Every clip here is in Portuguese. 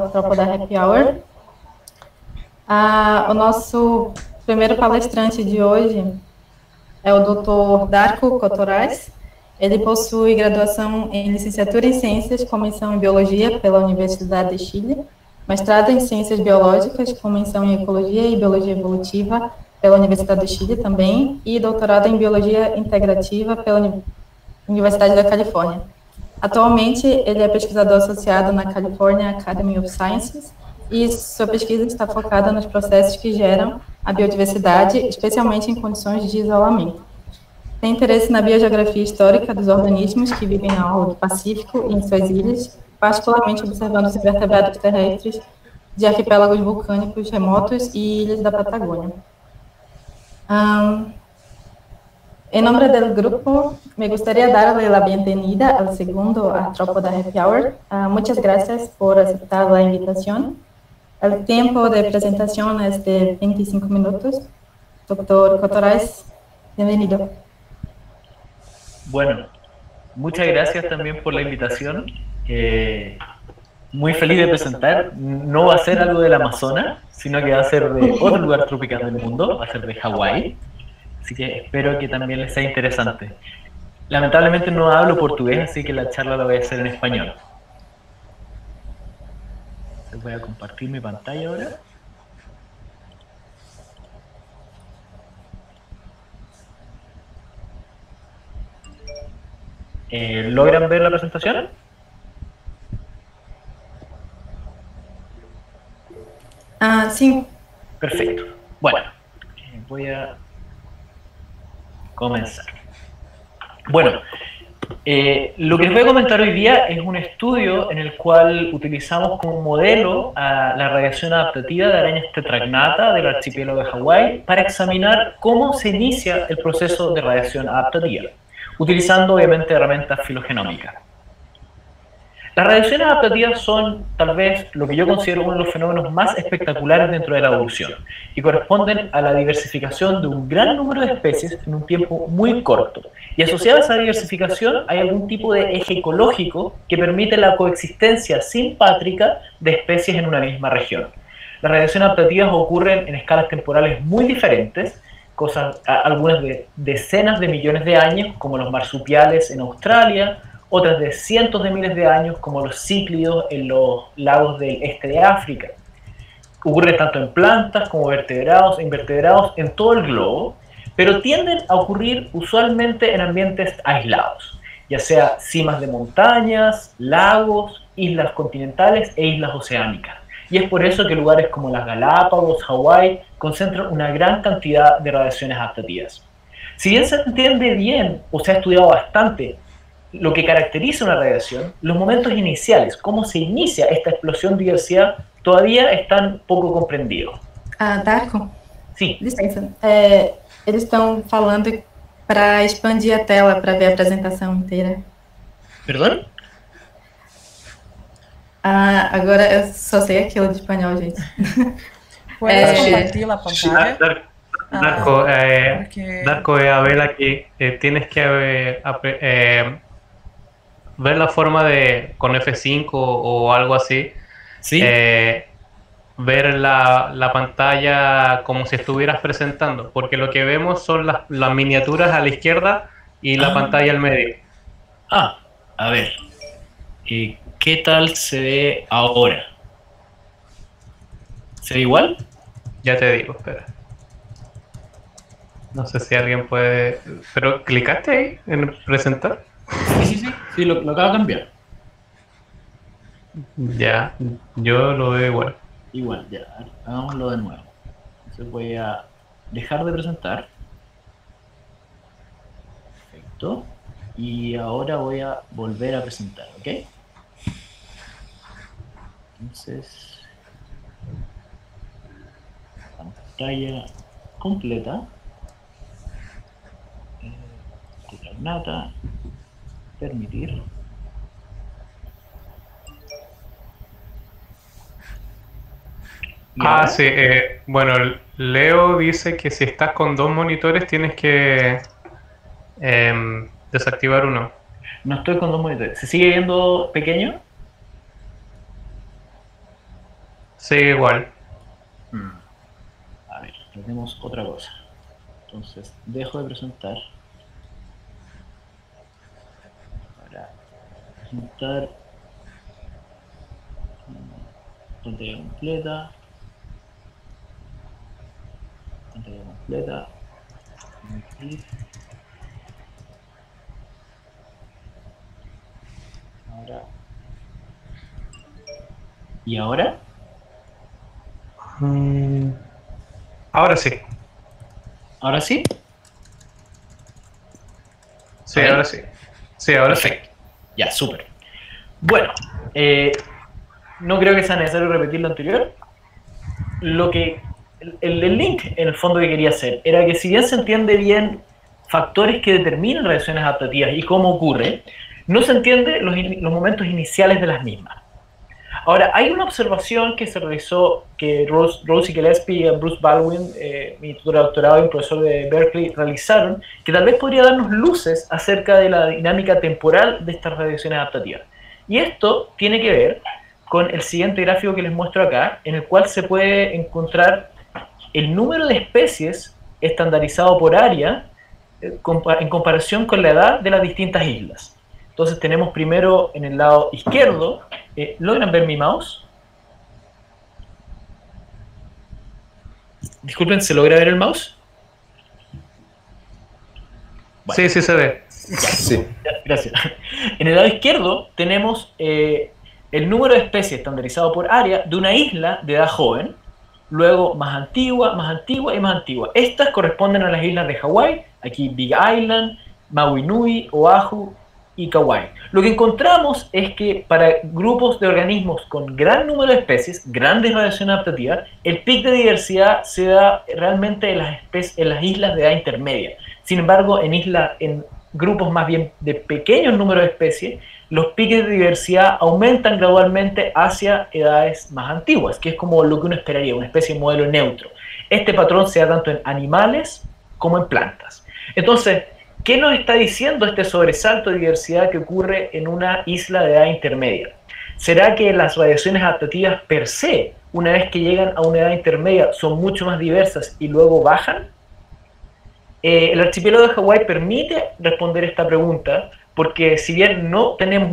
ao Tropa da Happy Hour. O nosso primeiro palestrante de hoje é o Dr. Darko Kotorais. Ele possui graduação em Licenciatura em Ciências com menção em Biologia pela Universidade de Chile, mestrado em Ciências Biológicas com menção em Ecologia e Biologia Evolutiva pela Universidade do Chile também, e doutorado em Biologia Integrativa pela Universidade da Califórnia. Atualmente, ele é pesquisador associado na California Academy of Sciences e sua pesquisa está focada nos processos que geram a biodiversidade, especialmente em condições de isolamento. Tem interesse na biogeografia histórica dos organismos que vivem ao longo do Pacífico e em suas ilhas, particularmente observando os invertebrados terrestres de arquipélagos vulcânicos remotos e ilhas da Patagônia. En nombre del grupo, me gustaría darle la bienvenida al segundo Tropa da Happy Hour. Muchas gracias por aceptar la invitación. El tiempo de presentación es de 25 minutos. Doctor Kotorais, bienvenido. Bueno, muchas gracias también por la invitación. Muy feliz de presentar. No va a ser algo del Amazonas, sino que va a ser de otro lugar tropical del mundo, va a ser de Hawái. Así que espero que también les sea interesante. Lamentablemente no hablo portugués, así que la charla la voy a hacer en español. Voy a compartir mi pantalla ahora. ¿Logran ver la presentación? Sí. Perfecto. Bueno, voy a comenzar. Bueno, lo que les voy a comentar hoy día es un estudio en el cual utilizamos como modelo a la radiación adaptativa de arañas tetragnata del archipiélago de Hawái para examinar cómo se inicia el proceso de radiación adaptativa, utilizando obviamente herramientas filogenómicas. Las radiaciones adaptativas son tal vez lo que yo considero uno de los fenómenos más espectaculares dentro de la evolución y corresponden a la diversificación de un gran número de especies en un tiempo muy corto. Y asociado a esa diversificación hay algún tipo de eje ecológico que permite la coexistencia simpátrica de especies en una misma región. Las radiaciones adaptativas ocurren en escalas temporales muy diferentes, algunas de decenas de millones de años, como los marsupiales en Australia, otras de cientos de miles de años, como los cíclidos en los lagos del este de África. Ocurre tanto en plantas como vertebrados e invertebrados en todo el globo, pero tienden a ocurrir usualmente en ambientes aislados, ya sea cimas de montañas, lagos, islas continentales e islas oceánicas. Y es por eso que lugares como las Galápagos, Hawái, concentran una gran cantidad de radiaciones adaptativas. Si bien se entiende bien o se ha estudiado bastante lo que caracteriza una radiación, los momentos iniciales, cómo se inicia esta explosión de diversidad, todavía están poco comprendidos. Darko? Sim. Licença. Eles estão falando para expandir a tela para ver a apresentação inteira. Perdão? Agora eu só sei aquilo de espanhol, gente. ¿Puedes compartir la pantalla? Darko, Porque... Darko, a ver aquí, tienes que ver la forma de, con F5 o algo así, ¿Sí? ver la pantalla como si estuvieras presentando, porque lo que vemos son las miniaturas a la izquierda y la pantalla al medio. A ver, ¿qué tal se ve ahora? ¿Se ve igual? Ya te digo, espera. No sé si alguien puede... ¿Pero clicaste ahí en presentar? Sí, lo acabo de cambiar. Ya, yo lo veo igual. Igual, ya, hagámoslo de nuevo. Entonces voy a dejar de presentar. Perfecto. Y ahora voy a volver a presentar, ¿ok? Entonces, pantalla completa. Tetragnata. Permitir. Sí, bueno, Leo dice que si estás con dos monitores tienes que desactivar uno. No estoy con dos monitores. ¿Se sigue viendo pequeño? Sigue igual. A ver, tenemos otra cosa. Entonces, dejo de presentar. Para presentar pantalla completa. Pantalla completa. Aquí. Ahora. ¿Y ahora? Ahora sí. ¿Ahora sí? Sí, ahora sí. Sí, ahora sí. Perfecto. Ya, súper. Bueno, no creo que sea necesario repetir lo anterior. Lo que el link, en el fondo, que quería hacer era que, si bien se entiende bien factores que determinan reacciones adaptativas y cómo ocurre, no se entiende los momentos iniciales de las mismas. Ahora, hay una observación que se realizó, que Rosie Gillespie y Bruce Baldwin, mi tutor de doctorado y un profesor de Berkeley, realizaron, que tal vez podría darnos luces acerca de la dinámica temporal de estas reacciones adaptativas. Y esto tiene que ver con el siguiente gráfico que les muestro acá, en el cual se puede encontrar el número de especies estandarizado por área en comparación con la edad de las distintas islas. Entonces tenemos primero en el lado izquierdo, ¿logran ver mi mouse? Disculpen, ¿se logra ver el mouse? Bueno. Sí, sí se ve. Sí. Gracias. En el lado izquierdo tenemos el número de especies estandarizado por área de una isla de edad joven, luego más antigua y más antigua. Estas corresponden a las islas de Hawái, aquí Big Island, Maui Nui, Oahu y Kauai. Lo que encontramos es que para grupos de organismos con gran número de especies, grandes radiaciones adaptativas, el pic de diversidad se da realmente en las islas de edad intermedia. Sin embargo, en grupos más bien de pequeños números de especies, los piques de diversidad aumentan gradualmente hacia edades más antiguas, que es como lo que uno esperaría, una especie de modelo neutro. Este patrón se da tanto en animales como en plantas. Entonces, ¿qué nos está diciendo este sobresalto de diversidad que ocurre en una isla de edad intermedia? ¿Será que las radiaciones adaptativas per se, una vez que llegan a una edad intermedia, son mucho más diversas y luego bajan? El archipiélago de Hawái permite responder esta pregunta, porque si bien no tenemos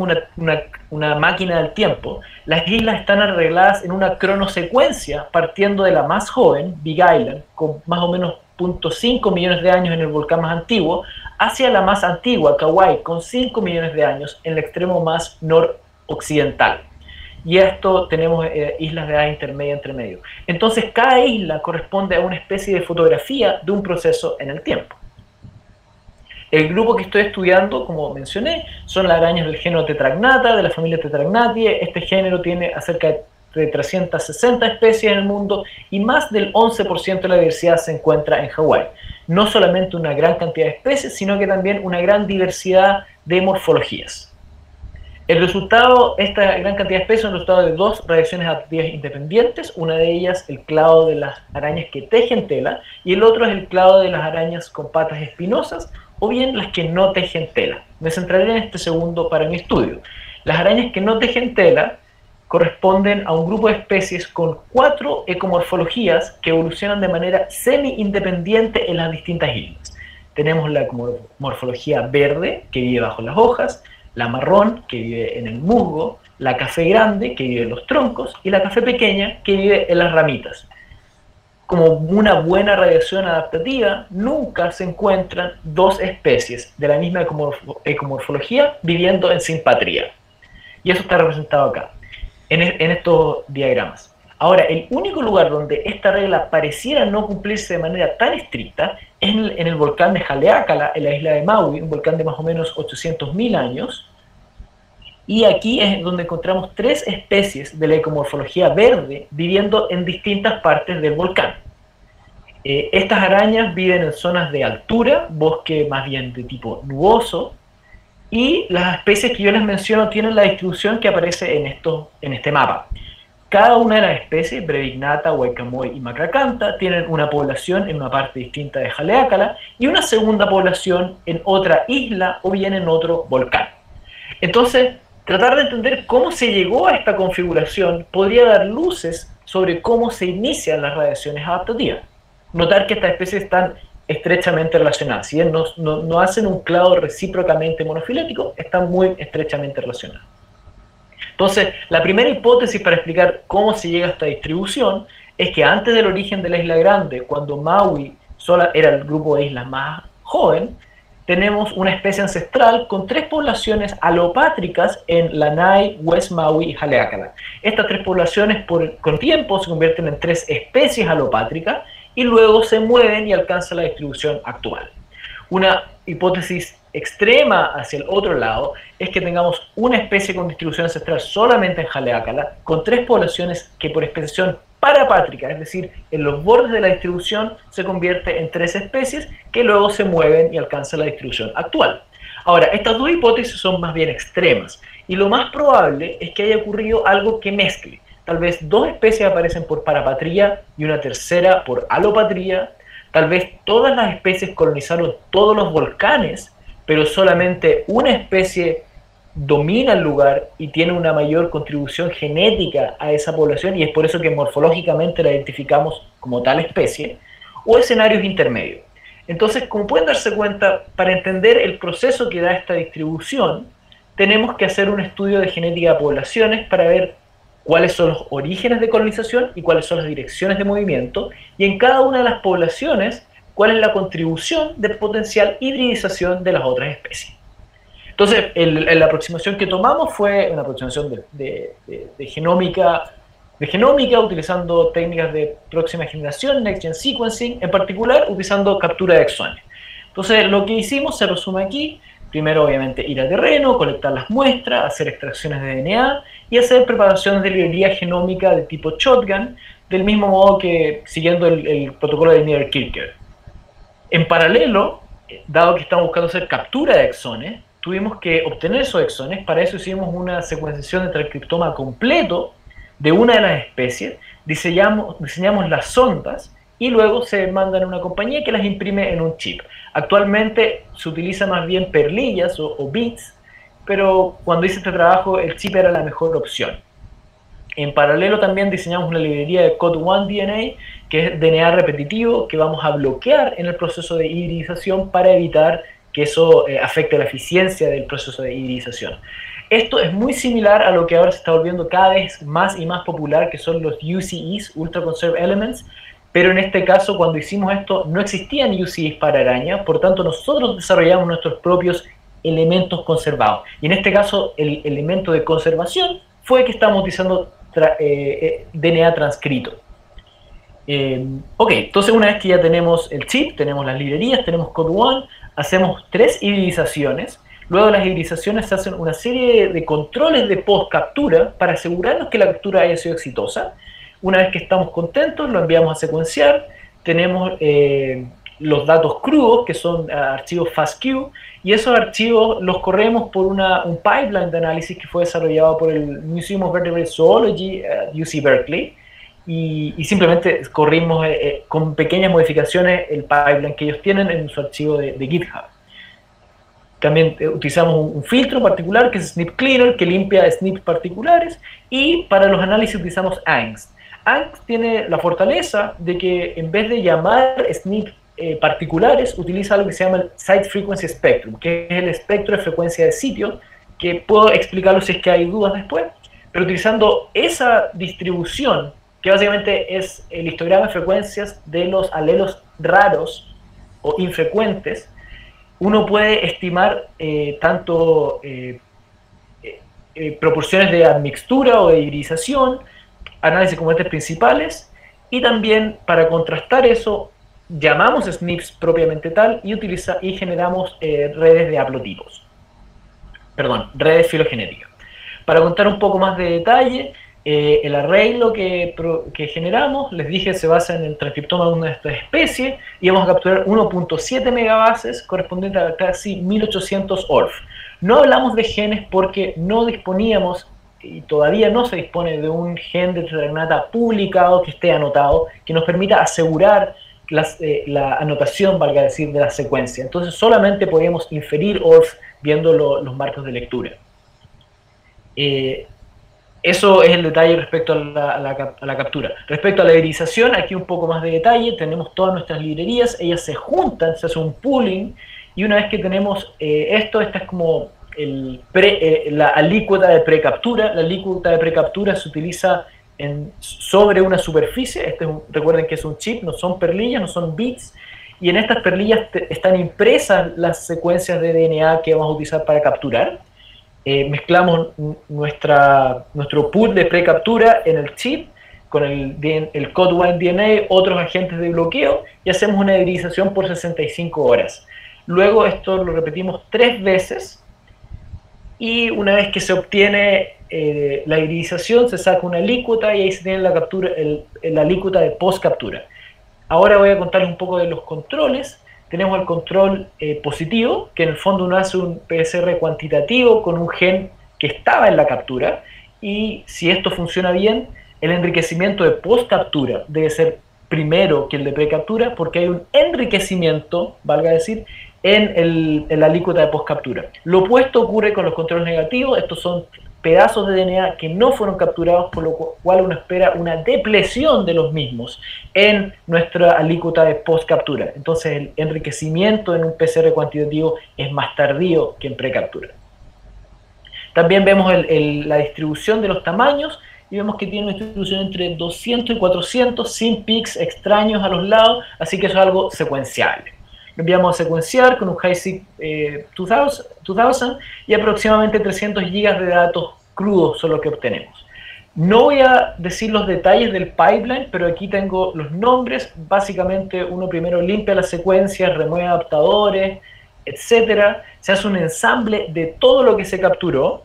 una máquina del tiempo, las islas están arregladas en una cronosecuencia partiendo de la más joven, Big Island, con más o menos 0.5 millones de años en el volcán más antiguo, hacia la más antigua, Kauai, con 5 millones de años en el extremo más noroccidental. Y esto tenemos islas de edad intermedia entre medio. Entonces, cada isla corresponde a una especie de fotografía de un proceso en el tiempo. El grupo que estoy estudiando, como mencioné, son las arañas del género Tetragnata, de la familia Tetragnatiae. Este género tiene acerca de 360 especies en el mundo y más del 11% de la diversidad se encuentra en Hawái. No solamente una gran cantidad de especies, sino que también una gran diversidad de morfologías. El resultado, esta gran cantidad de especies, es un resultado de dos reacciones adaptativas independientes. Una de ellas, el clado de las arañas que tejen tela, y el otro es el clado de las arañas con patas espinosas, o bien las que no tejen tela. Me centraré en este segundo para mi estudio. Las arañas que no tejen tela corresponden a un grupo de especies con 4 ecomorfologías que evolucionan de manera semi-independiente en las distintas islas. Tenemos la morfología verde, que vive bajo las hojas, la marrón, que vive en el musgo, la café grande, que vive en los troncos, y la café pequeña, que vive en las ramitas. Como una buena radiación adaptativa, nunca se encuentran dos especies de la misma ecomorfología viviendo en simpatría. Y eso está representado acá, en estos diagramas. Ahora, el único lugar donde esta regla pareciera no cumplirse de manera tan estricta es en el volcán de Haleakala, en la isla de Maui, un volcán de más o menos 800.000 años. Y aquí es donde encontramos 3 especies de la ecomorfología verde viviendo en distintas partes del volcán. Estas arañas viven en zonas de altura, bosque más bien de tipo nuboso, y las especies que yo les menciono tienen la distribución que aparece en este mapa. Cada una de las especies, Brevignata, Huaycamoy y Macracantha, tienen una población en una parte distinta de Haleakala y una segunda población en otra isla o bien en otro volcán. Entonces, tratar de entender cómo se llegó a esta configuración podría dar luces sobre cómo se inician las radiaciones adaptativas. Notar que estas especies están estrechamente relacionadas. Si bien no hacen un clado recíprocamente monofilético, están muy estrechamente relacionadas. Entonces, la primera hipótesis para explicar cómo se llega a esta distribución es que antes del origen de la isla Grande, cuando Maui era el grupo de islas más joven, tenemos una especie ancestral con 3 poblaciones alopátricas en Lanai, West Maui y Haleakala. Estas 3 poblaciones con tiempo se convierten en 3 especies alopátricas y luego se mueven y alcanzan la distribución actual. Una hipótesis extrema hacia el otro lado es que tengamos una especie con distribución ancestral solamente en Haleakala, con 3 poblaciones que por expresión parapátrica, es decir, en los bordes de la distribución, se convierte en 3 especies que luego se mueven y alcanzan la distribución actual. Ahora, estas 2 hipótesis son más bien extremas, y lo más probable es que haya ocurrido algo que mezcle. Tal vez 2 especies aparecen por parapatría y una tercera por alopatría. Tal vez todas las especies colonizaron todos los volcanes, pero solamente una especie domina el lugar y tiene una mayor contribución genética a esa población y es por eso que morfológicamente la identificamos como tal especie, o escenarios intermedios. Entonces, como pueden darse cuenta, para entender el proceso que da esta distribución, tenemos que hacer un estudio de genética de poblaciones para ver cuáles son los orígenes de colonización y cuáles son las direcciones de movimiento, y en cada una de las poblaciones, cuál es la contribución de potencial hibridización de las otras especies. Entonces, la aproximación que tomamos fue una aproximación de genómica, utilizando técnicas de próxima generación, Next Gen Sequencing, en particular utilizando captura de exones. Entonces, lo que hicimos se resume aquí. Primero, obviamente, ir a terreno, colectar las muestras, hacer extracciones de DNA y hacer preparaciones de librería genómica de tipo shotgun, del mismo modo que siguiendo el protocolo de Niederkircher. En paralelo, dado que estamos buscando hacer captura de exones, tuvimos que obtener esos exones. Para eso hicimos una secuenciación de transcriptoma completo de una de las especies, diseñamos las sondas y luego se mandan a una compañía que las imprime en un chip. Actualmente se utiliza más bien perlillas o bits, pero cuando hice este trabajo el chip era la mejor opción. En paralelo también diseñamos una librería de Code1 DNA, que es DNA repetitivo, que vamos a bloquear en el proceso de hibridización para evitar que eso afecte la eficiencia del proceso de hibridización. Esto es muy similar a lo que ahora se está volviendo cada vez más y más popular, que son los UCEs, Ultra Conserved Elements, pero en este caso, cuando hicimos esto, no existían UCEs para araña, por tanto nosotros desarrollamos nuestros propios elementos conservados. Y en este caso, el elemento de conservación fue que estamos utilizando DNA transcrito. Ok, entonces una vez que ya tenemos el chip, tenemos las librerías, tenemos Code1, hacemos 3 hibridizaciones. Luego de las hibridizaciones se hacen una serie de controles de post-captura para asegurarnos que la captura haya sido exitosa. Una vez que estamos contentos, lo enviamos a secuenciar. Tenemos los datos crudos, que son archivos FASTQ, y esos archivos los corremos por un pipeline de análisis que fue desarrollado por el Museum of Vertebrate Zoology, UC Berkeley, y simplemente corrimos con pequeñas modificaciones el pipeline que ellos tienen en su archivo de GitHub. También utilizamos un filtro particular que es Snip Cleaner, que limpia snips particulares, y para los análisis utilizamos Angst. Angst tiene la fortaleza de que en vez de llamar snips particulares, utiliza algo que se llama el Site Frequency Spectrum, que es el espectro de frecuencia de sitio, que puedo explicarlo si es que hay dudas después, pero utilizando esa distribución, que básicamente es el histograma de frecuencias de los alelos raros o infrecuentes, uno puede estimar tanto proporciones de admixtura o de hibridización, análisis de componentes principales, y también para contrastar eso llamamos SNPs propiamente tal y generamos redes de haplotipos, redes filogenéticas. Para contar un poco más de detalle, el arreglo que generamos, les dije, se basa en el transcriptoma de una de estas especies, y vamos a capturar 1.7 megabases correspondiente a casi 1800 ORF. No hablamos de genes porque no disponíamos, y todavía no se dispone de un gen de tetragnata publicado que esté anotado, que nos permita asegurar la anotación, valga decir, de la secuencia. Entonces solamente podíamos inferir ORF viendo los marcos de lectura. eso es el detalle respecto a la captura. Respecto a la irización, aquí un poco más de detalle. Tenemos todas nuestras librerías, ellas se juntan, se hace un pooling, y una vez que tenemos esta es como la alícuota de precaptura. La alícuota de precaptura se utiliza sobre una superficie. Recuerden que es un chip, no son perlillas, no son bits, y en estas perlillas están impresas las secuencias de DNA que vamos a utilizar para capturar. Mezclamos nuestro pool de precaptura en el chip con el Codewine DNA, otros agentes de bloqueo, y hacemos una irización por 65 horas. Luego esto lo repetimos 3 veces, y una vez que se obtiene la irización, se saca una alícuota y ahí se tiene la captura, la alícuota de post captura. Ahora voy a contarles un poco de los controles. Tenemos el control positivo, que en el fondo uno hace un PCR cuantitativo con un gen que estaba en la captura, y si esto funciona bien, el enriquecimiento de post captura debe ser primero que el de precaptura, porque hay un enriquecimiento, valga decir, en la alícuota de post captura. Lo opuesto ocurre con los controles negativos. Estos son pedazos de DNA que no fueron capturados, por lo cual uno espera una depleción de los mismos en nuestra alícuota de post captura. Entonces el enriquecimiento en un PCR cuantitativo es más tardío que en precaptura. También vemos la distribución de los tamaños, y vemos que tiene una distribución entre 200 y 400 sin peaks extraños a los lados, así que eso es algo secuenciable. Lo enviamos a secuenciar con un HiSeq 2000 y aproximadamente 300 GB de datos crudos son los que obtenemos. No voy a decir los detalles del pipeline, pero aquí tengo los nombres. Básicamente uno primero limpia las secuencias, remueve adaptadores, etc. Se hace un ensamble de todo lo que se capturó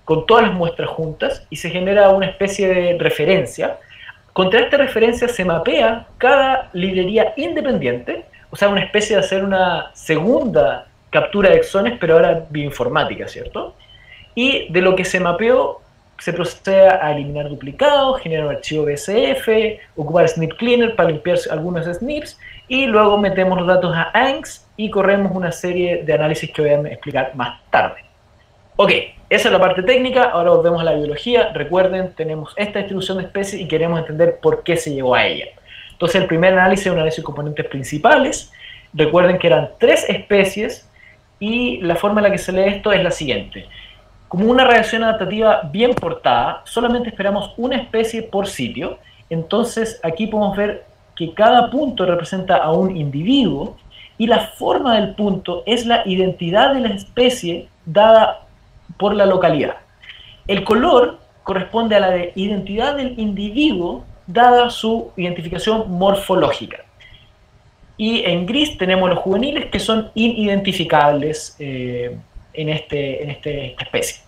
con todas las muestras juntas y se genera una especie de referencia. Contra esta referencia se mapea cada librería independiente, o sea, una especie de hacer una segunda captura de exones, pero ahora bioinformática, ¿cierto? Y de lo que se mapeó, se procede a eliminar duplicados, generar un archivo BSF, ocupar Snip Cleaner para limpiar algunos SNPs, y luego metemos los datos a ANGS y corremos una serie de análisis que voy a explicar más tarde. Ok, esa es la parte técnica. Ahora volvemos a la biología. Recuerden, tenemos esta distribución de especies y queremos entender por qué se llegó a ella. Entonces el primer análisis es un análisis de componentes principales. Recuerden que eran 3 especies y la forma en la que se lee esto es la siguiente. Como una reacción adaptativa bien portada, solamente esperamos una especie por sitio. Entonces aquí podemos ver que cada punto representa a un individuo y la forma del punto es la identidad de la especie dada por la localidad. El color corresponde a la identidad del individuo dada su identificación morfológica. Y en gris tenemos los juveniles, que son inidentificables en esta especie.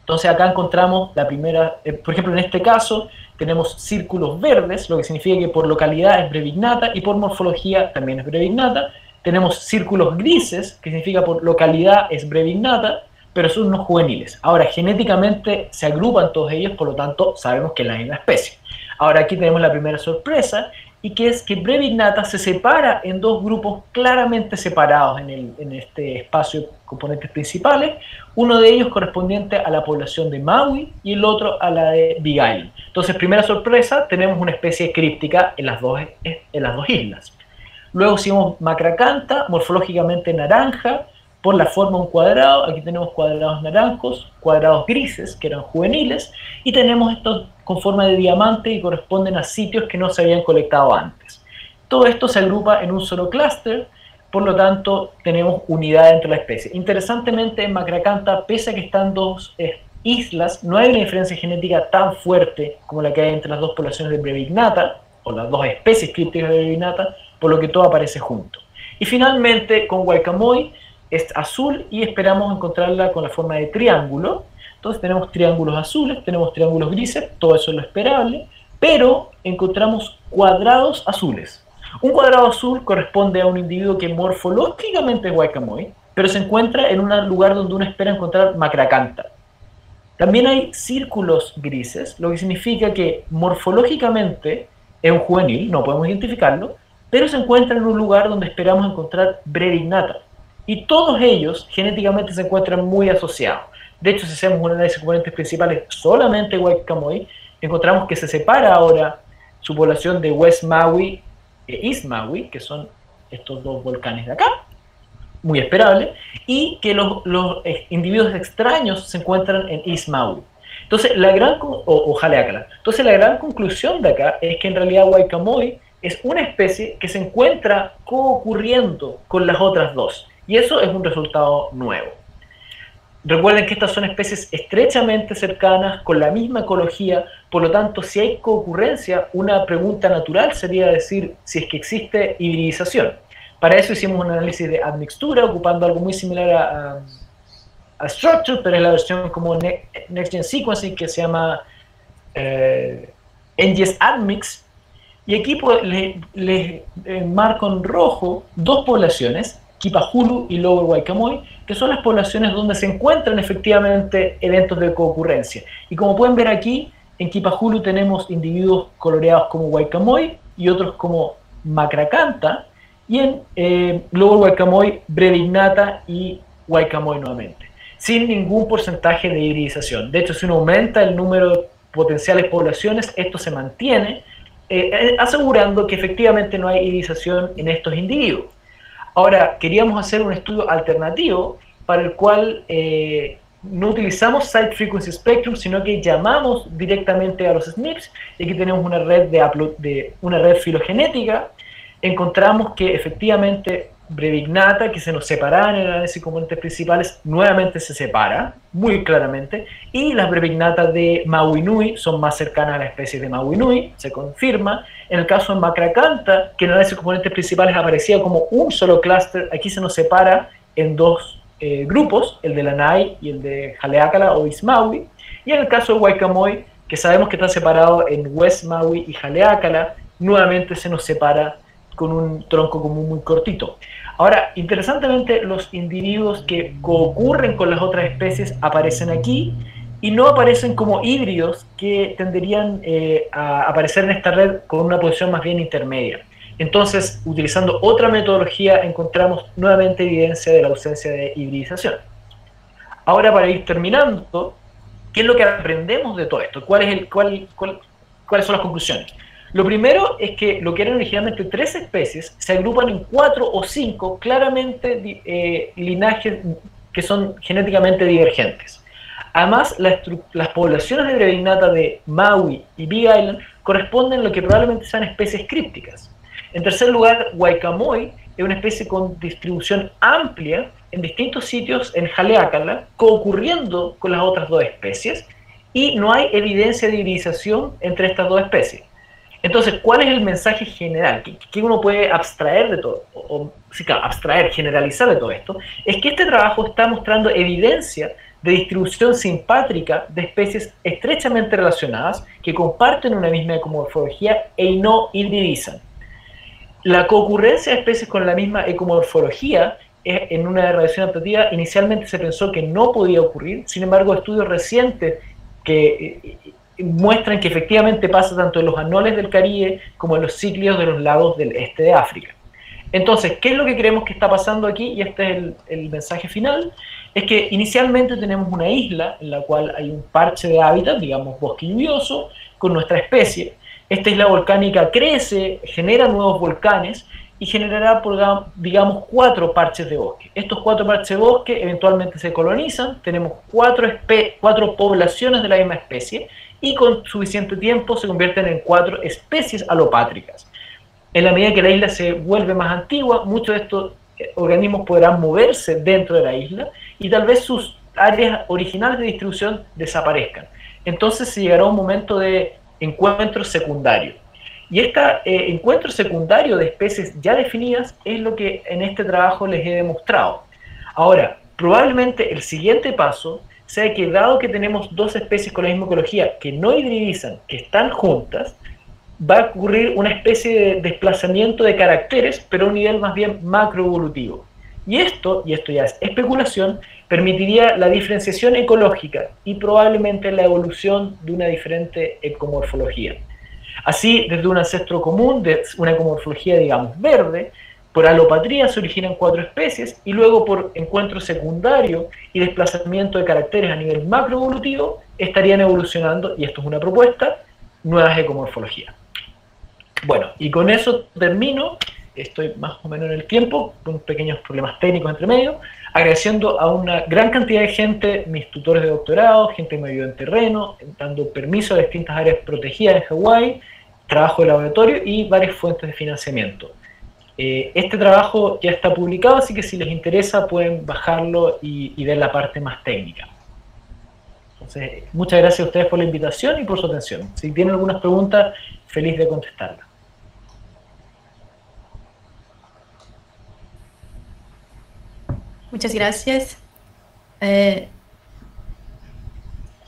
Entonces acá encontramos la primera, por ejemplo en este caso tenemos círculos verdes, lo que significa que por localidad es brevignata y por morfología también es brevignata. Tenemos círculos grises, que significa por localidad es brevignata, pero son unos juveniles. Ahora, genéticamente se agrupan todos ellos, por lo tanto sabemos que es la misma especie. Ahora aquí tenemos la primera sorpresa, y que es que brevignata se separa en 2 grupos claramente separados en este espacio de componentes principales, uno de ellos correspondiente a la población de Maui y el otro a la de Big Island. Entonces, primera sorpresa, tenemos una especie críptica en las dos islas. Luego seguimos Macracantha, morfológicamente naranja, por la forma un cuadrado. Aquí tenemos cuadrados naranjos, cuadrados grises, que eran juveniles, y tenemos estos con forma de diamante y corresponden a sitios que no se habían colectado antes. Todo esto se agrupa en un solo clúster, por lo tanto tenemos unidad entre la especie. Interesantemente, en Macracantha, pese a que están 2 islas, no hay una diferencia genética tan fuerte como la que hay entre las 2 poblaciones de brevignata, o las 2 especies crípticas de brevignata, por lo que todo aparece junto. Y finalmente, con Guaicamoy, es azul y esperamos encontrarla con la forma de triángulo. Entonces tenemos triángulos azules, tenemos triángulos grises, todo eso es lo esperable, pero encontramos cuadrados azules. Un cuadrado azul corresponde a un individuo que morfológicamente es Guaicamoy, pero se encuentra en un lugar donde uno espera encontrar Macracantha. También hay círculos grises, lo que significa que morfológicamente es un juvenil, no podemos identificarlo, pero se encuentra en un lugar donde esperamos encontrar brevignata. Y todos ellos genéticamente se encuentran muy asociados. De hecho, si hacemos un análisis de componentes principales solamente Waikamoi, encontramos que se separa ahora su población de West Maui e East Maui, que son estos dos volcanes de acá, muy esperable, y que los individuos extraños se encuentran en East Maui. Entonces, o Haleakala. Entonces, la gran conclusión de acá es que en realidad Waikamoi es una especie que se encuentra coocurriendo con las otras dos, y eso es un resultado nuevo. Recuerden que estas son especies estrechamente cercanas, con la misma ecología, por lo tanto, si hay coocurrencia, una pregunta natural sería decir si es que existe hibridización. Para eso hicimos un análisis de admixtura, ocupando algo muy similar a Structure, pero es la versión como Next Gen Sequencing, que se llama NGS Admix, y aquí les marco en rojo dos poblaciones, Kipahulu y Lower Waikamoi, que son las poblaciones donde se encuentran efectivamente eventos de coocurrencia. Y como pueden ver aquí, en Kipahulu tenemos individuos coloreados como Waikamoi y otros como Macracantha, y en Lower Waikamoi, Brevignata y Waikamoi nuevamente, sin ningún porcentaje de hibridización. De hecho, si uno aumenta el número de potenciales poblaciones, esto se mantiene, asegurando que efectivamente no hay hibridización en estos individuos. Ahora, queríamos hacer un estudio alternativo para el cual no utilizamos Site Frequency Spectrum, sino que llamamos directamente a los SNPs, y aquí tenemos una red una red filogenética. Encontramos que efectivamente Brevignata, que se nos separaba en el análisis de componentes principales, nuevamente se separa, muy claramente, y las Brevignatas de Maui Nui son más cercanas a la especie de Maui Nui, se confirma. En el caso de Macracantha, que en el análisis de componentes principales aparecía como un solo clúster, aquí se nos separa en dos grupos, el de Lanai y el de Haleakala o East Maui, y en el caso de Waikamoi, que sabemos que están separados en West Maui y Haleakala, nuevamente se nos separa con un tronco común muy cortito. Ahora, interesantemente, los individuos que coocurren con las otras especies aparecen aquí y no aparecen como híbridos que tenderían a aparecer en esta red con una posición más bien intermedia. Entonces, utilizando otra metodología, encontramos nuevamente evidencia de la ausencia de hibridización. Ahora, para ir terminando, ¿qué es lo que aprendemos de todo esto? ¿Cuáles son las conclusiones? Lo primero es que lo que eran originalmente 3 especies se agrupan en 4 o 5 claramente linajes que son genéticamente divergentes. Además, las poblaciones de Brevignata de Maui y Big Island corresponden a lo que probablemente sean especies crípticas. En tercer lugar, Waikamoi es una especie con distribución amplia en distintos sitios en Haleakala, coocurriendo con las otras 2 especies, y no hay evidencia de hibridización entre estas 2 especies. Entonces, ¿cuál es el mensaje general? ¿Qué uno puede abstraer de todo? Generalizar de todo esto. Es que este trabajo está mostrando evidencia de distribución simpátrica de especies estrechamente relacionadas que comparten una misma ecomorfología y no hibridizan. La coocurrencia de especies con la misma ecomorfología en una radiación adaptativa inicialmente se pensó que no podía ocurrir. Sin embargo, estudios recientes que muestran que efectivamente pasa tanto en los anoles del Caribe como en los cíclidos de los lagos del este de África. Entonces, ¿qué es lo que creemos que está pasando aquí? Y este es el mensaje final. Es que inicialmente tenemos una isla en la cual hay un parche de hábitat, digamos bosque lluvioso, con nuestra especie. Esta isla volcánica crece, genera nuevos volcanes y generará, digamos, 4 parches de bosque. Estos 4 parches de bosque eventualmente se colonizan, tenemos 4 poblaciones de la misma especie, y con suficiente tiempo se convierten en 4 especies alopátricas. En la medida que la isla se vuelve más antigua, muchos de estos organismos podrán moverse dentro de la isla y tal vez sus áreas originales de distribución desaparezcan. Entonces se llegará a un momento de encuentro secundario. Y este encuentro secundario de especies ya definidas es lo que en este trabajo les he demostrado. Ahora, probablemente el siguiente paso sea que, dado que tenemos 2 especies con la misma ecología que no hibridizan, que están juntas, va a ocurrir una especie de desplazamiento de caracteres, pero a un nivel más bien macroevolutivo. Y esto ya es especulación, permitiría la diferenciación ecológica y probablemente la evolución de una diferente ecomorfología. Así, desde un ancestro común, de una ecomorfología, digamos, verde, por alopatría se originan 4 especies y luego por encuentro secundario y desplazamiento de caracteres a nivel macroevolutivo estarían evolucionando, y esto es una propuesta, nuevas ecomorfologías. Bueno, y con eso termino, estoy más o menos en el tiempo, con pequeños problemas técnicos entre medio, agradeciendo a una gran cantidad de gente, mis tutores de doctorado, gente que me ayudó en terreno, dando permiso a distintas áreas protegidas en Hawái, trabajo de laboratorio y varias fuentes de financiamiento. Este trabajo ya está publicado, así que si les interesa pueden bajarlo y ver la parte más técnica. Entonces, muchas gracias a ustedes por la invitación y por su atención. Si tienen algunas preguntas, feliz de contestarlas. Muchas gracias.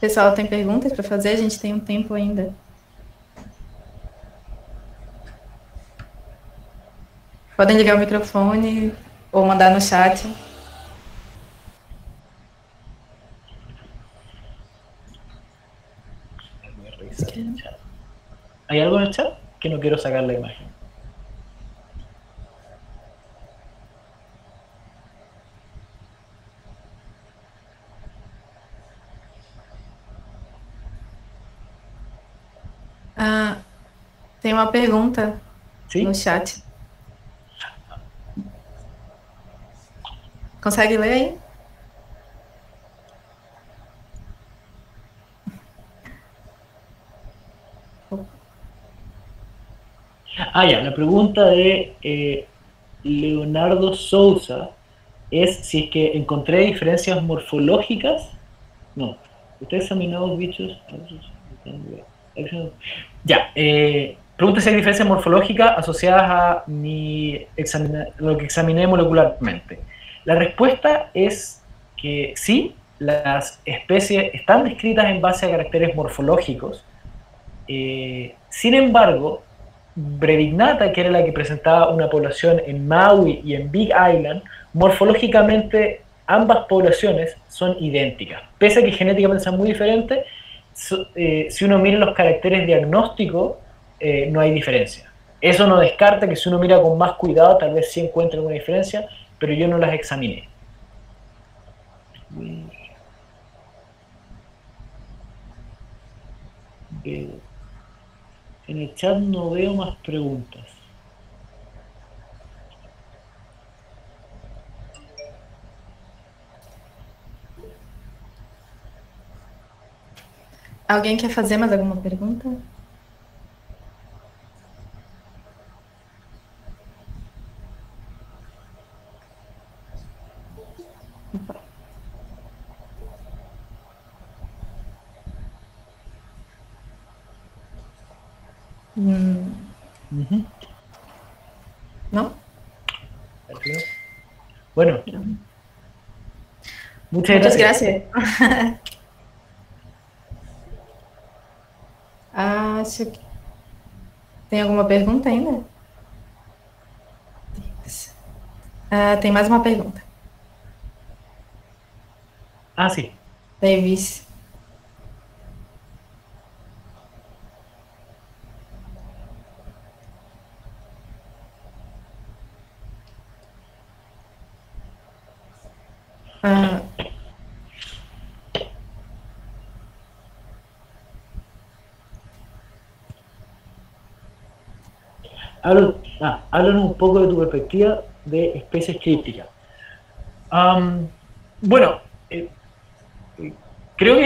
Pessoal, tem perguntas para fazer? A gente tem um tempo ainda. Podem ligar o microfone ou mandar no chat. ¿Hay algo en el chat? Que no quiero sacar la imagen. Tem uma pergunta ¿Sí? no chat. Consegue ler aí? Ya, la pregunta de Leonardo Souza es si es que encontré diferencias morfológicas. No, usted examinó bichos. Ya, pregunta si hay diferencias morfológicas asociadas a lo que examiné molecularmente. La respuesta es que sí, las especies están descritas en base a caracteres morfológicos. Sin embargo, Brevignata, que era la que presentaba una población en Maui y en Big Island, morfológicamente ambas poblaciones son idénticas. Pese a que genéticamente son muy diferentes, si uno mira los caracteres diagnósticos, no hay diferencia. Eso no descarta que si uno mira con más cuidado, tal vez sí encuentre alguna diferencia, pero yo no las examiné. En el chat no veo más preguntas. Alguém quer fazer mais alguma pergunta? ¿No? Bueno, muchas gracias. Acho que tem alguma pergunta ainda? Tem mais uma pergunta. Sí. Davis. Háblanos un poco de tu perspectiva de especies crípticas. Bueno, creo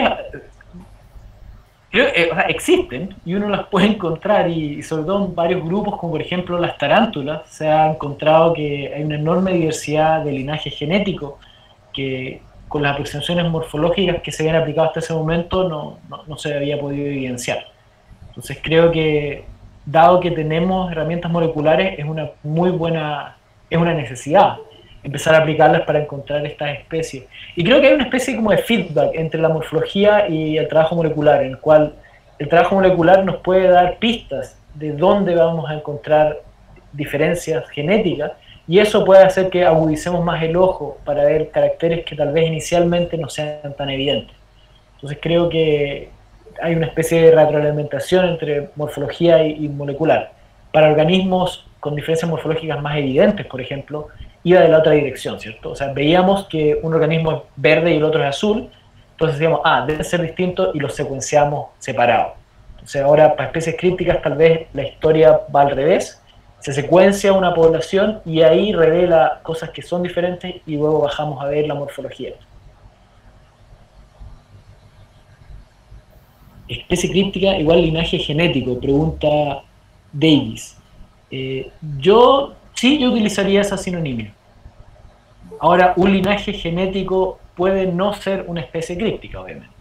que existen y uno las puede encontrar, y sobre todo en varios grupos, como por ejemplo las tarántulas. Se ha encontrado que hay una enorme diversidad de linaje genético que con las aproximaciones morfológicas que se habían aplicado hasta ese momento no se había podido evidenciar. Entonces creo que, dado que tenemos herramientas moleculares, es una necesidad empezar a aplicarlas para encontrar estas especies. Y creo que hay una especie como de feedback entre la morfología y el trabajo molecular, en el cual el trabajo molecular nos puede dar pistas de dónde vamos a encontrar diferencias genéticas, y eso puede hacer que agudicemos más el ojo para ver caracteres que tal vez inicialmente no sean tan evidentes. Entonces creo que hay una especie de retroalimentación entre morfología y molecular. Para organismos con diferencias morfológicas más evidentes, por ejemplo, iba de la otra dirección, ¿cierto? O sea, veíamos que un organismo es verde y el otro es azul, entonces decíamos, deben ser distintos y los secuenciamos separados. Entonces ahora, para especies crípticas, tal vez la historia va al revés, se secuencia una población y ahí revela cosas que son diferentes y luego bajamos a ver la morfología. Especie críptica igual linaje genético, pregunta Davis. Yo utilizaría esa sinonimia. Ahora, un linaje genético puede no ser una especie críptica, obviamente.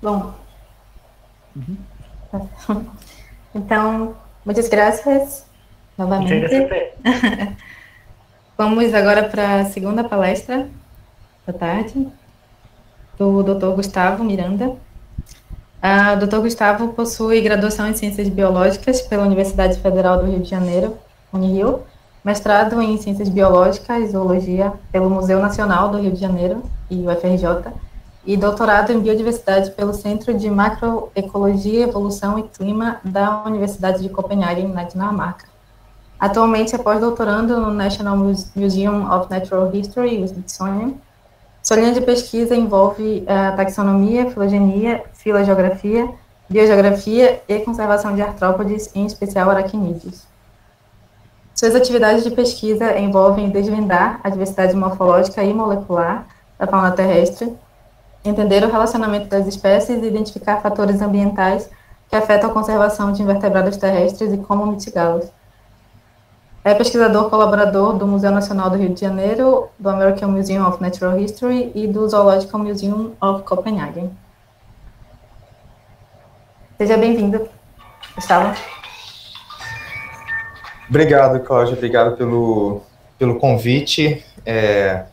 Bom, então, muitas graças novamente. Vamos agora para a segunda palestra da tarde, do Dr. Gustavo Miranda. O Dr. Gustavo possui graduação em Ciências Biológicas pela Universidade Federal do Rio de Janeiro, Unirio, mestrado em Ciências Biológicas e Zoologia pelo Museu Nacional do Rio de Janeiro e UFRJ, e doutorado em Biodiversidade pelo Centro de Macroecologia, Evolução e Clima da Universidade de Copenhague, na Dinamarca. Atualmente é pós-doutorando no National Museum of Natural History, o Smithsonian. Sua linha de pesquisa envolve taxonomia, filogenia, filogeografia, biogeografia e conservação de artrópodes, em especial aracnídeos. Suas atividades de pesquisa envolvem desvendar a diversidade morfológica e molecular da fauna terrestre, entender o relacionamento das espécies e identificar fatores ambientais que afetam a conservação de invertebrados terrestres e como mitigá-los. É pesquisador colaborador do Museu Nacional do Rio de Janeiro, do American Museum of Natural History e do Zoological Museum of Copenhagen. Seja bem-vindo, Gustavo. Obrigado, Cláudia. Obrigado pelo convite.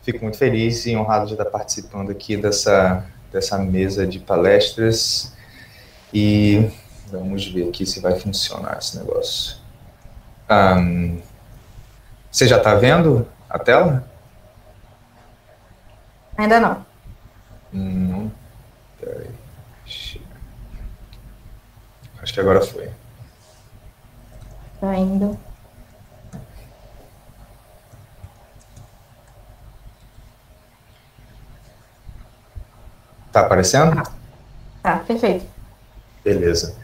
Fico muito feliz e honrado de estar participando aqui dessa mesa de palestras. E vamos ver aqui se vai funcionar esse negócio. Você já está vendo a tela? Ainda não. Não. Peraí. Acho que agora foi. Está indo. Tá aparecendo? Tá, perfeito. Beleza.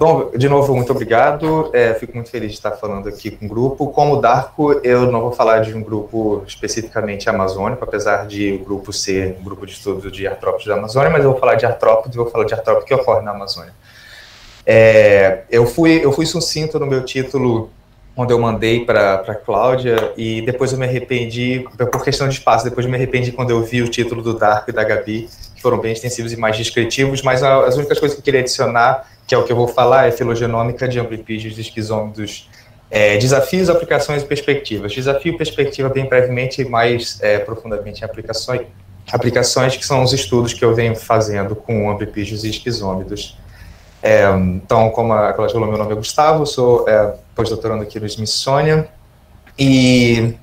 Bom, de novo, muito obrigado. Fico muito feliz de estar falando aqui com o grupo. Como Darko, eu não vou falar de um grupo especificamente amazônico, apesar de o grupo ser um grupo de estudo de artrópodes da Amazônia, mas eu vou falar de artrópodes e vou falar de artrópode que ocorre na Amazônia. Eu fui sucinto no meu título, onde eu mandei para a Cláudia, e depois eu me arrependi, por questão de espaço, depois eu me arrependi quando eu vi o título do Darko e da Gabi, que foram bem extensivos e mais descritivos, mas as únicas coisas que eu queria adicionar, que é o que eu vou falar, é filogenômica de amblipígios e esquizômidos, desafios, aplicações e perspectivas. Desafio e perspectiva bem brevemente e mais profundamente em aplicações, que são os estudos que eu venho fazendo com amblipígios e esquizômidos. Então, como a Cláudia falou, meu nome é Gustavo, sou pós-doutorando aqui no Smithsonian, e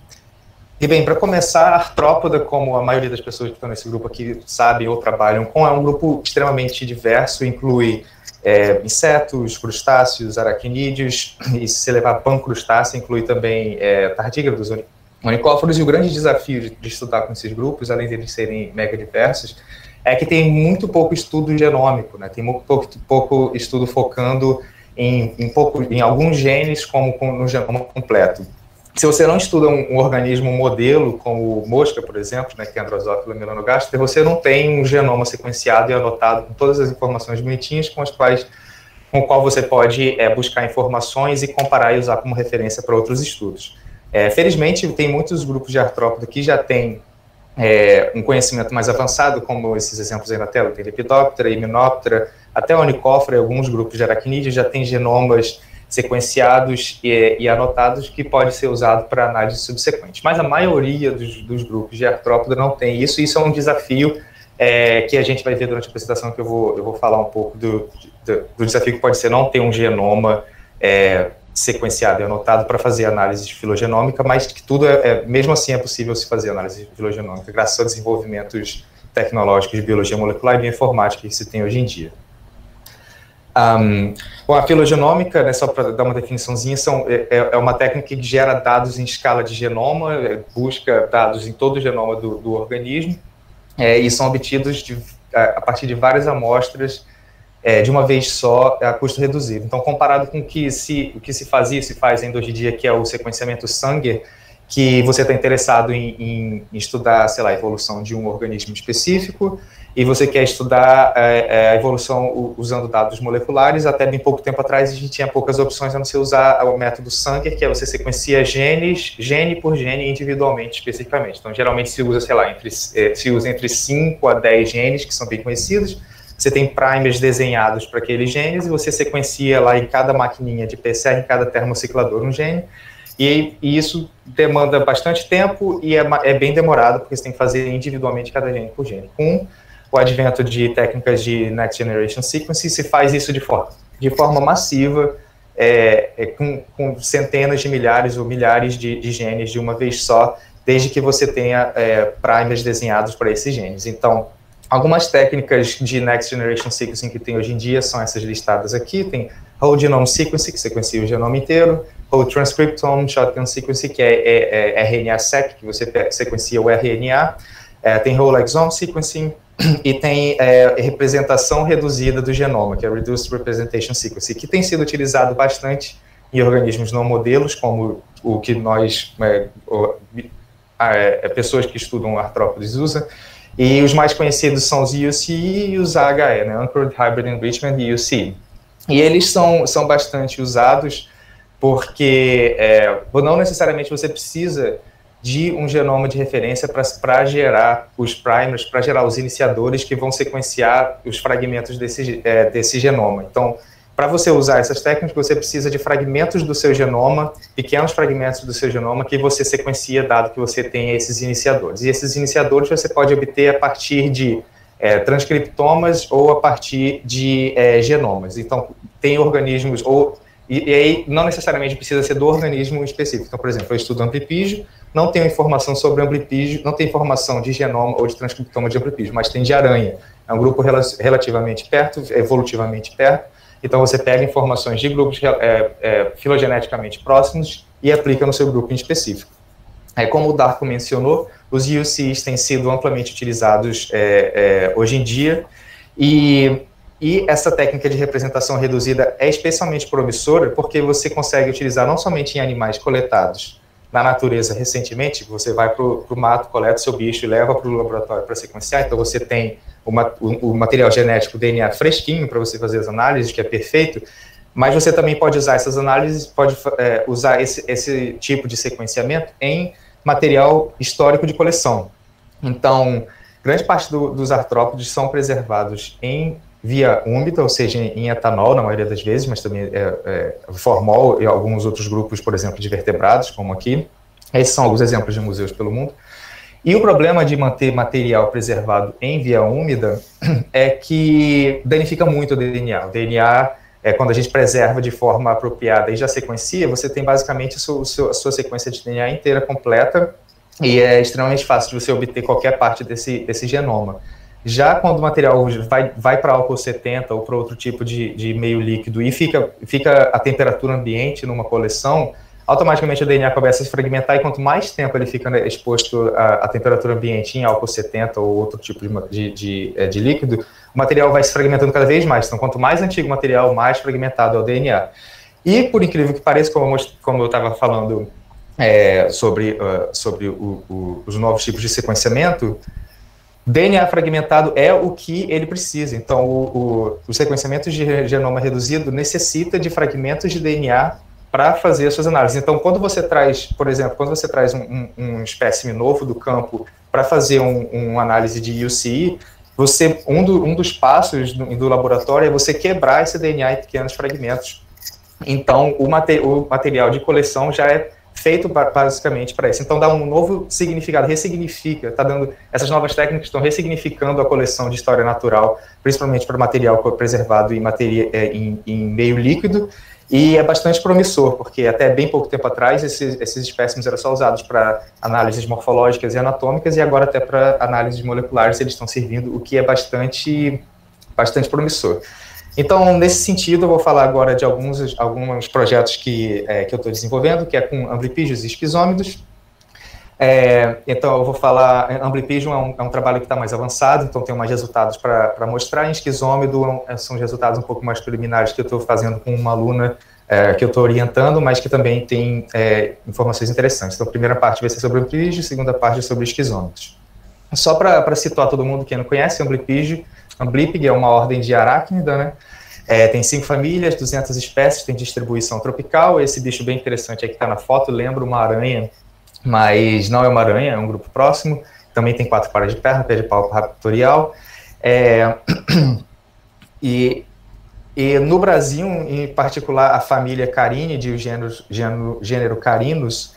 bem, para começar, a artrópoda, como a maioria das pessoas que estão nesse grupo aqui sabem ou trabalham com, é um grupo extremamente diverso, inclui insetos, crustáceos, aracnídeos, e se levar pancrustácea, inclui também tardígrados, onicóforos, e o grande desafio de estudar com esses grupos, além de eles serem mega diversos, é que tem muito pouco estudo genômico, né? Tem muito pouco estudo focando em alguns genes como no genoma completo. Se você não estuda um organismo modelo, como mosca, por exemplo, né, que é a Drosophila melanogaster, você não tem um genoma sequenciado e anotado com todas as informações bonitinhas com o qual você pode buscar informações e comparar e usar como referência para outros estudos. Felizmente, tem muitos grupos de artrópoda que já têm um conhecimento mais avançado, como esses exemplos aí na tela, tem Lepidoptera, Hymenoptera, até Onicófora e alguns grupos de aracnídeos já têm genomas sequenciados e anotados que pode ser usado para análise subsequente. Mas a maioria dos grupos de artrópoda não tem isso, e isso é um desafio que a gente vai ver durante a apresentação, que eu vou falar um pouco do desafio que pode ser não ter um genoma sequenciado e anotado para fazer análise de filogenômica, mas que tudo mesmo assim é possível se fazer análise de filogenômica, graças a desenvolvimentos tecnológicos de biologia molecular e bioinformática que se tem hoje em dia. Bom, a filogenômica, né, só para dar uma definiçãozinha, é uma técnica que gera dados em escala de genoma, busca dados em todo o genoma do organismo, e são obtidos a partir de várias amostras de uma vez só, a custo reduzido. Então, comparado com o que se faz ainda hoje em dia, que é o sequenciamento Sanger, que você está interessado em estudar, sei lá, a evolução de um organismo específico, e você quer estudar a evolução usando dados moleculares. Até bem pouco tempo atrás a gente tinha poucas opções a não ser usar o método Sanger, que é você sequencia genes, gene por gene, individualmente, especificamente. Então, geralmente se usa, sei lá, entre 5 a 10 genes, que são bem conhecidos. Você tem primers desenhados para aqueles genes, e você sequencia lá em cada maquininha de PCR, em cada termociclador, um gene. E isso demanda bastante tempo e é bem demorado, porque você tem que fazer individualmente cada gene por gene. Com o advento de técnicas de Next Generation Sequencing, se faz isso de forma massiva, com centenas de milhares ou milhares de genes de uma vez só, desde que você tenha primers desenhados para esses genes. Então, algumas técnicas de Next Generation Sequencing que tem hoje em dia são essas listadas aqui. Tem Whole Genome Sequencing, que sequencia o genoma inteiro, Whole Transcriptome Shotgun Sequencing, que é RNA-seq, que você sequencia o RNA, tem Whole Exome Sequencing, e tem representação reduzida do genoma, que é Reduced Representation Sequencing, que tem sido utilizado bastante em organismos não modelos, como o que nós, pessoas que estudam artrópodes usam, e os mais conhecidos são os UCE e os AHE, né, Anchored Hybrid Enrichment e UCE. E eles são bastante usados porque não necessariamente você precisa de um genoma de referência para gerar os primers, para gerar os iniciadores que vão sequenciar os fragmentos desse genoma. Então, para você usar essas técnicas, você precisa de fragmentos do seu genoma, pequenos fragmentos do seu genoma, que você sequencia, dado que você tem esses iniciadores. E esses iniciadores você pode obter a partir de transcriptomas ou a partir de genomas. Então, tem organismos, e aí não necessariamente precisa ser do organismo específico. Então, por exemplo, eu estudo amplipígio, não tenho informação sobre amplipígio, não tenho informação de genoma ou de transcriptoma de amplipígio, mas tem de aranha. É um grupo relativamente perto, evolutivamente perto. Então, você pega informações de grupos filogeneticamente próximos e aplica no seu grupo em específico. Como o Darko mencionou, os UCs têm sido amplamente utilizados hoje em dia, e essa técnica de representação reduzida é especialmente promissora porque você consegue utilizar não somente em animais coletados na natureza recentemente, você vai para o mato, coleta o seu bicho e leva para o laboratório para sequenciar, então você tem o material genético, o DNA fresquinho para você fazer as análises, que é perfeito, mas você também pode usar essas análises, pode usar esse tipo de sequenciamento em material histórico de coleção. Então, grande parte dos artrópodes são preservados em via úmida, ou seja, em etanol, na maioria das vezes, mas também formol e alguns outros grupos, por exemplo, de vertebrados, como aqui. Esses são alguns exemplos de museus pelo mundo. E o problema de manter material preservado em via úmida é que danifica muito o DNA. O DNA, quando a gente preserva de forma apropriada e já sequencia, você tem basicamente a sua sequência de DNA inteira completa, e é extremamente fácil de você obter qualquer parte desse genoma. Já quando o material vai para álcool 70 ou para outro tipo de meio líquido e fica a temperatura ambiente numa coleção, automaticamente o DNA começa a se fragmentar, e quanto mais tempo ele fica exposto à temperatura ambiente em álcool 70 ou outro tipo de líquido, o material vai se fragmentando cada vez mais. Então, quanto mais antigo o material, mais fragmentado é o DNA. E, por incrível que pareça, como eu estava falando sobre os novos tipos de sequenciamento, DNA fragmentado é o que ele precisa. Então, o sequenciamento de genoma reduzido necessita de fragmentos de DNA para fazer as suas análises. Então, quando você traz, por exemplo, um espécime novo do campo para fazer uma análise de UCI, um dos passos do laboratório é você quebrar esse DNA em pequenos fragmentos. Então, o material de coleção já é feito basicamente para isso. Então, dá um novo significado, ressignifica, essas novas técnicas estão ressignificando a coleção de história natural, principalmente para material preservado em meio líquido, E é bastante promissor, porque até bem pouco tempo atrás esses espécimes eram só usados para análises morfológicas e anatômicas, e agora até para análises moleculares eles estão servindo, o que é bastante promissor. Então, nesse sentido, eu vou falar agora de alguns projetos que eu estou desenvolvendo, que é com amblipígios e esquizômidos. Então, eu vou falar, amblipígio é um trabalho que está mais avançado, então tem mais resultados para mostrar. Em esquizômido, são resultados um pouco mais preliminares que eu estou fazendo com uma aluna que eu estou orientando, mas que também tem informações interessantes. Então, a primeira parte vai ser sobre amblipígio, a segunda parte é sobre esquizômidos. Só para situar todo mundo, quem não conhece, Amblipig é uma ordem de aracnida, né? Tem 5 famílias, 200 espécies, tem distribuição tropical. Esse bicho bem interessante aqui está na foto, lembra uma aranha, mas não é uma aranha, é um grupo próximo. Também tem 4 pares de perna, pé de pau raptorial. E no Brasil, em particular, a família Carinidae, o gênero Carinus,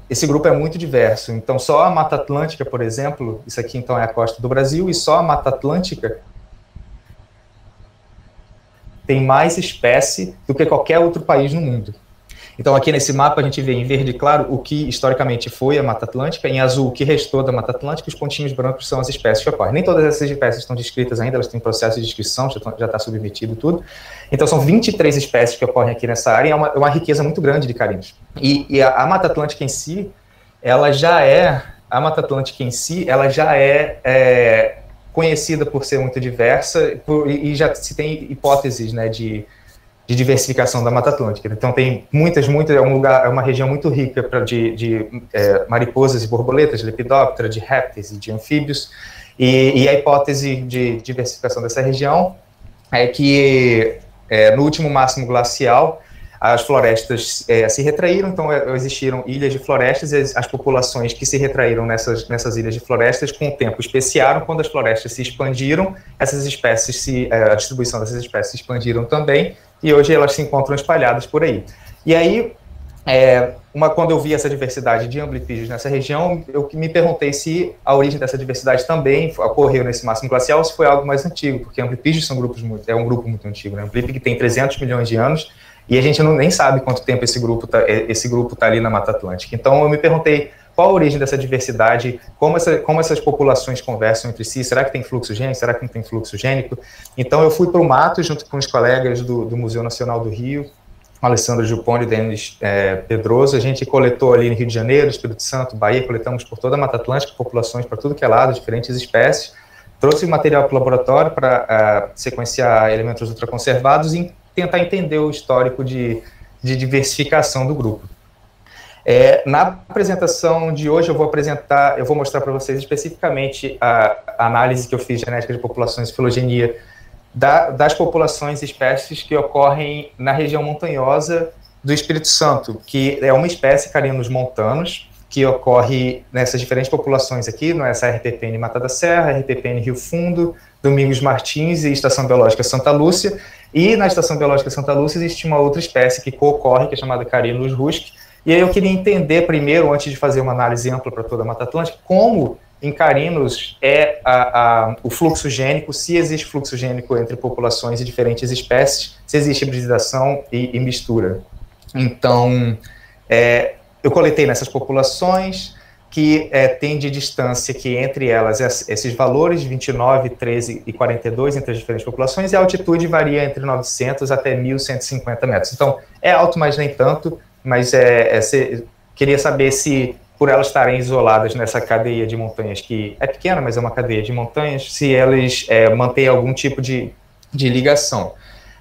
esse grupo é muito diverso. Então, só a Mata Atlântica, por exemplo, isso aqui então é a costa do Brasil, e só a Mata Atlântica tem mais espécie do que qualquer outro país no mundo. Então, aqui nesse mapa, a gente vê em verde claro o que historicamente foi a Mata Atlântica, em azul o que restou da Mata Atlântica, os pontinhos brancos são as espécies que ocorrem. Nem todas essas espécies estão descritas ainda, elas têm processo de descrição, já está submetido tudo. Então, são 23 espécies que ocorrem aqui nessa área, e é uma riqueza muito grande de carinos. E a Mata Atlântica em si, ela já é conhecida por ser muito diversa, e já se tem hipóteses, né, de diversificação da Mata Atlântica. Então tem é uma região muito rica de mariposas e borboletas, de lepidóptera, de répteis e de anfíbios, e a hipótese de diversificação dessa região é que no último máximo glacial as florestas se retraíram, então existiram ilhas de florestas, e as populações que se retraíram nessas ilhas de florestas, com o tempo especiaram. Quando as florestas se expandiram, essas espécies a distribuição dessas espécies se expandiram também, e hoje elas se encontram espalhadas por aí. E aí, quando eu vi essa diversidade de amblipígios nessa região, eu me perguntei se a origem dessa diversidade também ocorreu nesse máximo glacial, ou se foi algo mais antigo, porque amblipígios é um grupo muito antigo, né? Amblipig tem 300 milhões de anos, e a gente nem sabe quanto tempo esse grupo tá ali na Mata Atlântica. Então eu me perguntei qual a origem dessa diversidade, como essas populações conversam entre si, será que tem fluxo gênico, será que não tem fluxo gênico? Então eu fui para o mato junto com os colegas do Museu Nacional do Rio, Alessandro Jupone e Denis Pedroso. A gente coletou ali no Rio de Janeiro, Espírito Santo, Bahia, coletamos por toda a Mata Atlântica, populações para tudo que é lado, diferentes espécies, trouxe material para o laboratório para sequenciar elementos ultraconservados e tentar entender o histórico de diversificação do grupo. Na apresentação de hoje eu vou mostrar para vocês especificamente a análise que eu fiz de genética de populações e filogenia das populações e espécies que ocorrem na região montanhosa do Espírito Santo, que é uma espécie Carinos montanos, que ocorre nessas diferentes populações aqui, nessa RPPN Mata da Serra, RPPN Rio Fundo, Domingos Martins e Estação Biológica Santa Lúcia. E na Estação Biológica Santa Lúcia existe uma outra espécie que co-ocorre, que é chamada Carinus rusque. E aí eu queria entender primeiro, antes de fazer uma análise ampla para toda a Mata Atlântica, como em Carinos o fluxo gênico, se existe fluxo gênico entre populações e diferentes espécies, se existe hibridização e mistura. Então, eu coletei nessas populações que tem de distância que entre elas esses valores de 29, 13 e 42 entre as diferentes populações, e a altitude varia entre 900 até 1.150 metros. Então, é alto, mas nem tanto, mas queria saber se, por elas estarem isoladas nessa cadeia de montanhas, que é pequena, mas é uma cadeia de montanhas, se elas mantêm algum tipo de ligação.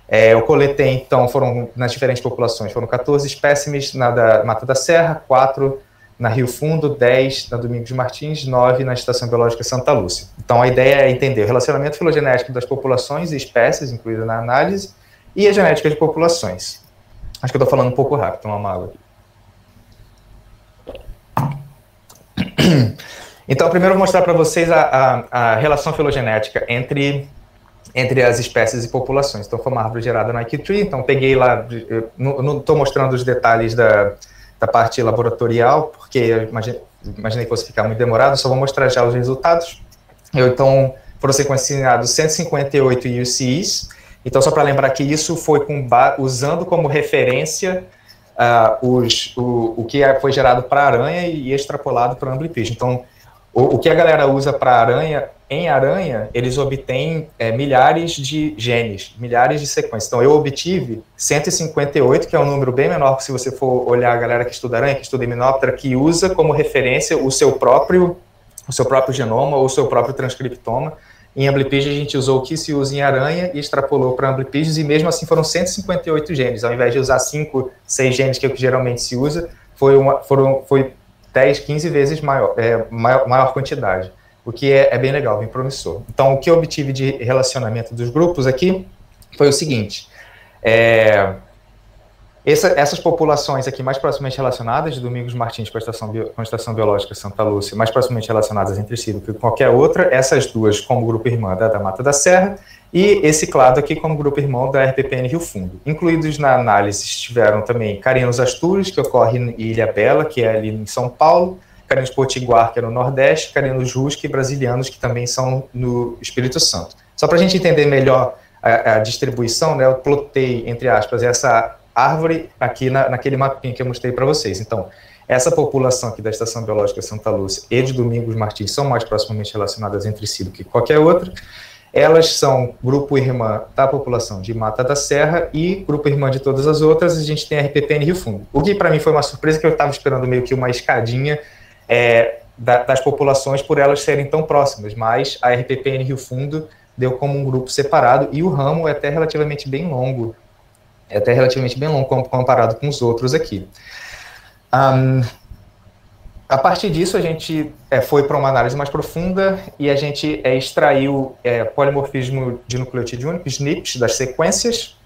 Eu coletei, então, nas diferentes populações, foram 14 espécimes na Mata da Serra, 4 na Rio Fundo, 10 na Domingos Martins, 9 na Estação Biológica Santa Lúcia. Então, a ideia é entender o relacionamento filogenético das populações e espécies, incluída na análise, e a genética de populações. Acho que eu estou falando um pouco rápido, tomar uma água aqui. Então, primeiro eu vou mostrar para vocês a relação filogenética entre as espécies e populações. Então, foi uma árvore gerada no IQ-Tree, então peguei lá, eu não estou mostrando os detalhes da parte laboratorial, porque eu imaginei que fosse ficar muito demorado, só vou mostrar já os resultados. Então, foram sequenciados 158 UCIs, Então, só para lembrar que isso foi usando como referência o que foi gerado para a aranha e extrapolado para o Amblypyge. Então, o que a galera usa para aranha, em aranha, eles obtêm milhares de genes, milhares de sequências. Então, eu obtive 158, que é um número bem menor que se você for olhar a galera que estuda aranha, que estuda Hymenoptera, que usa como referência o seu próprio genoma ou o seu próprio transcriptoma. Em Amblypyge, a gente usou o que se usa em aranha e extrapolou para Amblypyges, e mesmo assim foram 158 genes. Ao invés de usar 5, 6 genes, que é o que geralmente se usa, foi 10, 15 vezes maior quantidade, o que é bem legal, bem promissor. Então, o que eu obtive de relacionamento dos grupos aqui foi o seguinte: essas populações aqui mais proximamente relacionadas, de Domingos Martins com a Estação Biológica Santa Lúcia, mais proximamente relacionadas entre si do que qualquer outra, essas duas como grupo irmã da Mata da Serra, e esse clado aqui como grupo irmão da RPPN Rio Fundo. Incluídos na análise estiveram também Carinos Astures, que ocorre em Ilha Bela, que é ali em São Paulo, Carinos Potiguar, que é no Nordeste, Carinos Rusque e Brasilianos, que também são no Espírito Santo. Só para a gente entender melhor a distribuição, né, eu plotei, entre aspas, essa árvore aqui naquele mapinha que eu mostrei para vocês. Então, essa população aqui da Estação Biológica Santa Lúcia e de Domingos Martins são mais proximamente relacionadas entre si do que qualquer outra. Elas são grupo irmã da população de Mata da Serra e grupo irmã de todas as outras. A gente tem a RPPN Rio Fundo. O que para mim foi uma surpresa, que eu estava esperando meio que uma escadinha das populações por elas serem tão próximas, mas a RPPN Rio Fundo deu como um grupo separado, e o ramo é até relativamente bem longo. Comparado com os outros aqui. A partir disso, a gente foi para uma análise mais profunda e a gente extraiu polimorfismo de nucleotídeo único, SNPs, das sequências.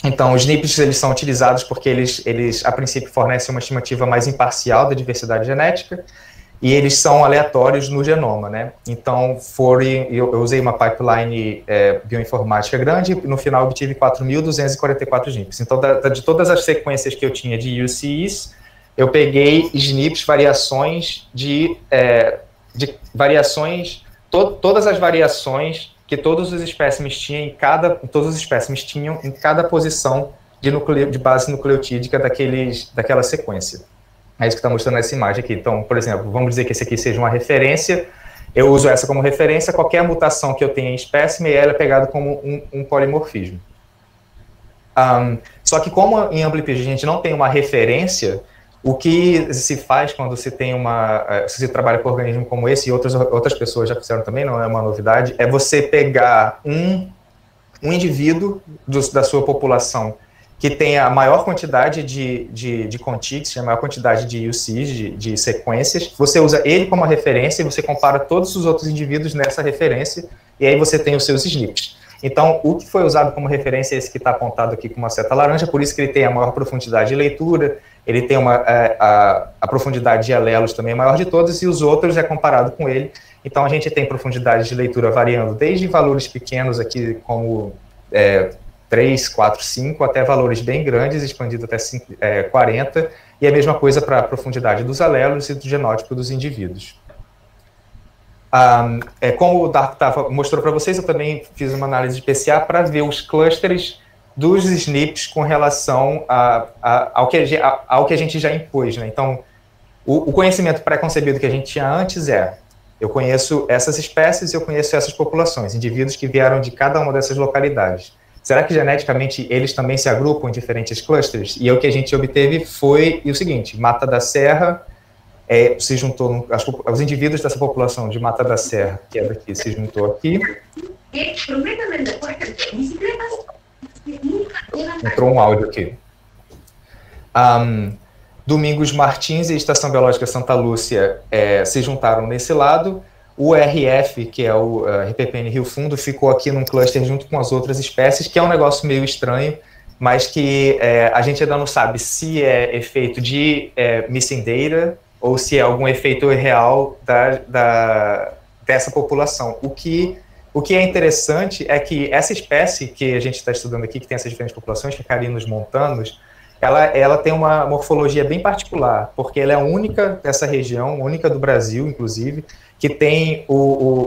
Então, os SNPs eles são utilizados porque eles, a princípio, fornecem uma estimativa mais imparcial da diversidade genética, e eles são aleatórios no genoma, né? Então, eu usei uma pipeline bioinformática grande, e no final obtive 4.244 SNPs. Então, de todas as sequências que eu tinha de UCIs, eu peguei SNPs, todas as variações que todos os espécimes tinham em cada posição de base nucleotídica daquela sequência. É isso que está mostrando essa imagem aqui. Então, por exemplo, vamos dizer que esse aqui seja uma referência, eu uso essa como referência, qualquer mutação que eu tenha em espécime, ela é pegada como um polimorfismo. Só que como em Amblypyge a gente não tem uma referência, o que se faz quando se tem se você trabalha com um organismo como esse, e outras pessoas já fizeram também, não é uma novidade, é você pegar um indivíduo da sua população que tem a maior quantidade de contigs, a maior quantidade de UCs, de sequências, você usa ele como referência e você compara todos os outros indivíduos nessa referência, e aí você tem os seus SNPs. Então, o que foi usado como referência é esse que está apontado aqui com uma seta laranja, por isso que ele tem a maior profundidade de leitura, ele tem a profundidade de alelos também maior de todos, e os outros é comparado com ele. Então, a gente tem profundidade de leitura variando desde valores pequenos aqui, como 3, 4, 5, até valores bem grandes, expandido até 40, e a mesma coisa para a profundidade dos alelos e do genótipo dos indivíduos. Como o Dark mostrou para vocês, eu também fiz uma análise de PCA para ver os clusters dos SNPs com relação ao que a gente já impôs, né? Então, o conhecimento pré-concebido que a gente tinha antes eu conheço essas espécies e eu conheço essas populações, indivíduos que vieram de cada uma dessas localidades. Será que geneticamente eles também se agrupam em diferentes clusters? E o que a gente obteve foi o seguinte: Mata da Serra se juntou, os indivíduos dessa população de Mata da Serra, que é daqui, se juntou aqui. Entrou um áudio aqui. Domingos Martins e Estação Biológica Santa Lúcia se juntaram nesse lado. O RF, que é o RPPN Rio Fundo, ficou aqui num cluster junto com as outras espécies, que é um negócio meio estranho, mas que a gente ainda não sabe se é efeito de missing data ou se é algum efeito real dessa população. O que é interessante é que essa espécie que a gente está estudando aqui, que tem essas diferentes populações, que é Carinos montanus, ela tem uma morfologia bem particular, porque ela é a única dessa região, única do Brasil, inclusive, que tem,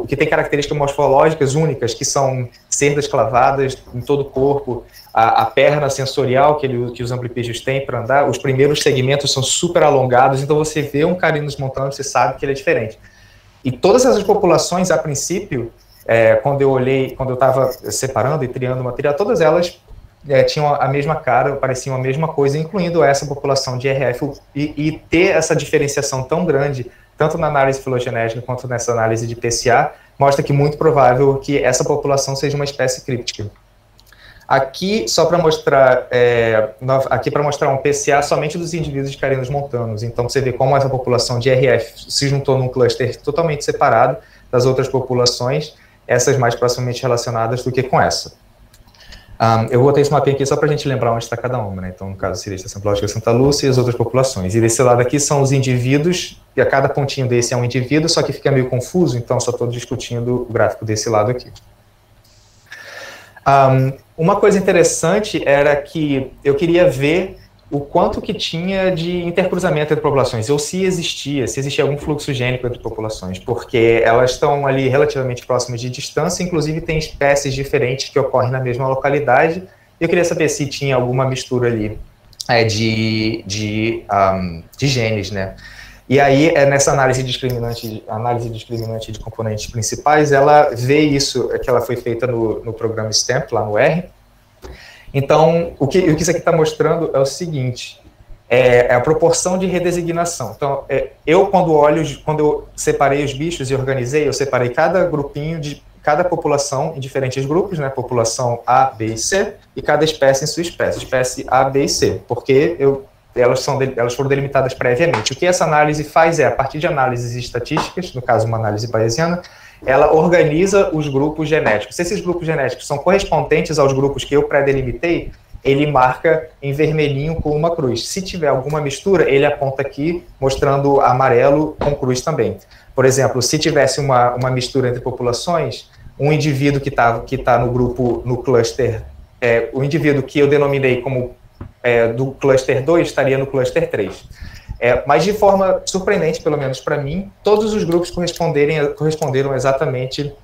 que tem características morfológicas únicas, que são cerdas clavadas em todo o corpo, a perna sensorial que os amblipígios têm para andar, os primeiros segmentos são super alongados, então você vê um Carinus montanus, você sabe que ele é diferente. E todas essas populações, a princípio, quando eu estava separando e triando o material, todas elas tinham a mesma cara, pareciam a mesma coisa, incluindo essa população de RF, e ter essa diferenciação tão grande, tanto na análise filogenética quanto nessa análise de PCA, mostra que é muito provável que essa população seja uma espécie críptica. Aqui, só para mostrar, para mostrar um PCA somente dos indivíduos de Carinus montanus. Então, você vê como essa população de RF se juntou num cluster totalmente separado das outras populações, essas mais proximamente relacionadas do que com essa. Eu botei esse mapinha aqui só para a gente lembrar onde está cada uma, né? Então, no caso, seria a Estação Biológica Santa Lúcia e as outras populações. E desse lado aqui são os indivíduos, e a cada pontinho desse é um indivíduo, só que fica meio confuso, então só estou discutindo o gráfico desse lado aqui. Uma coisa interessante era que eu queria ver o quanto que tinha de intercruzamento entre populações, ou se existia algum fluxo gênico entre populações, porque elas estão ali relativamente próximas de distância, inclusive tem espécies diferentes que ocorrem na mesma localidade, e eu queria saber se tinha alguma mistura ali de genes, né? E aí, nessa análise discriminante de componentes principais, ela vê isso, que ela foi feita no programa STAMP, lá no R. Então, o que isso aqui está mostrando é o seguinte, é a proporção de redesignação. Então, quando eu separei os bichos e organizei, eu separei cada grupinho de cada população em diferentes grupos, né, população A, B e C, e cada espécie em sua espécie A, B e C, porque elas foram delimitadas previamente. O que essa análise faz a partir de análises estatísticas, no caso uma análise bayesiana, ela organiza os grupos genéticos. Se esses grupos genéticos são correspondentes aos grupos que eu pré-delimitei, ele marca em vermelhinho com uma cruz. Se tiver alguma mistura, ele aponta aqui, mostrando amarelo com cruz também. Por exemplo, se tivesse uma mistura entre populações, um indivíduo que tá no grupo, no cluster, o indivíduo que eu denominei como do cluster 2 estaria no cluster 3. Mas de forma surpreendente, pelo menos para mim, todos os grupos corresponderam exatamente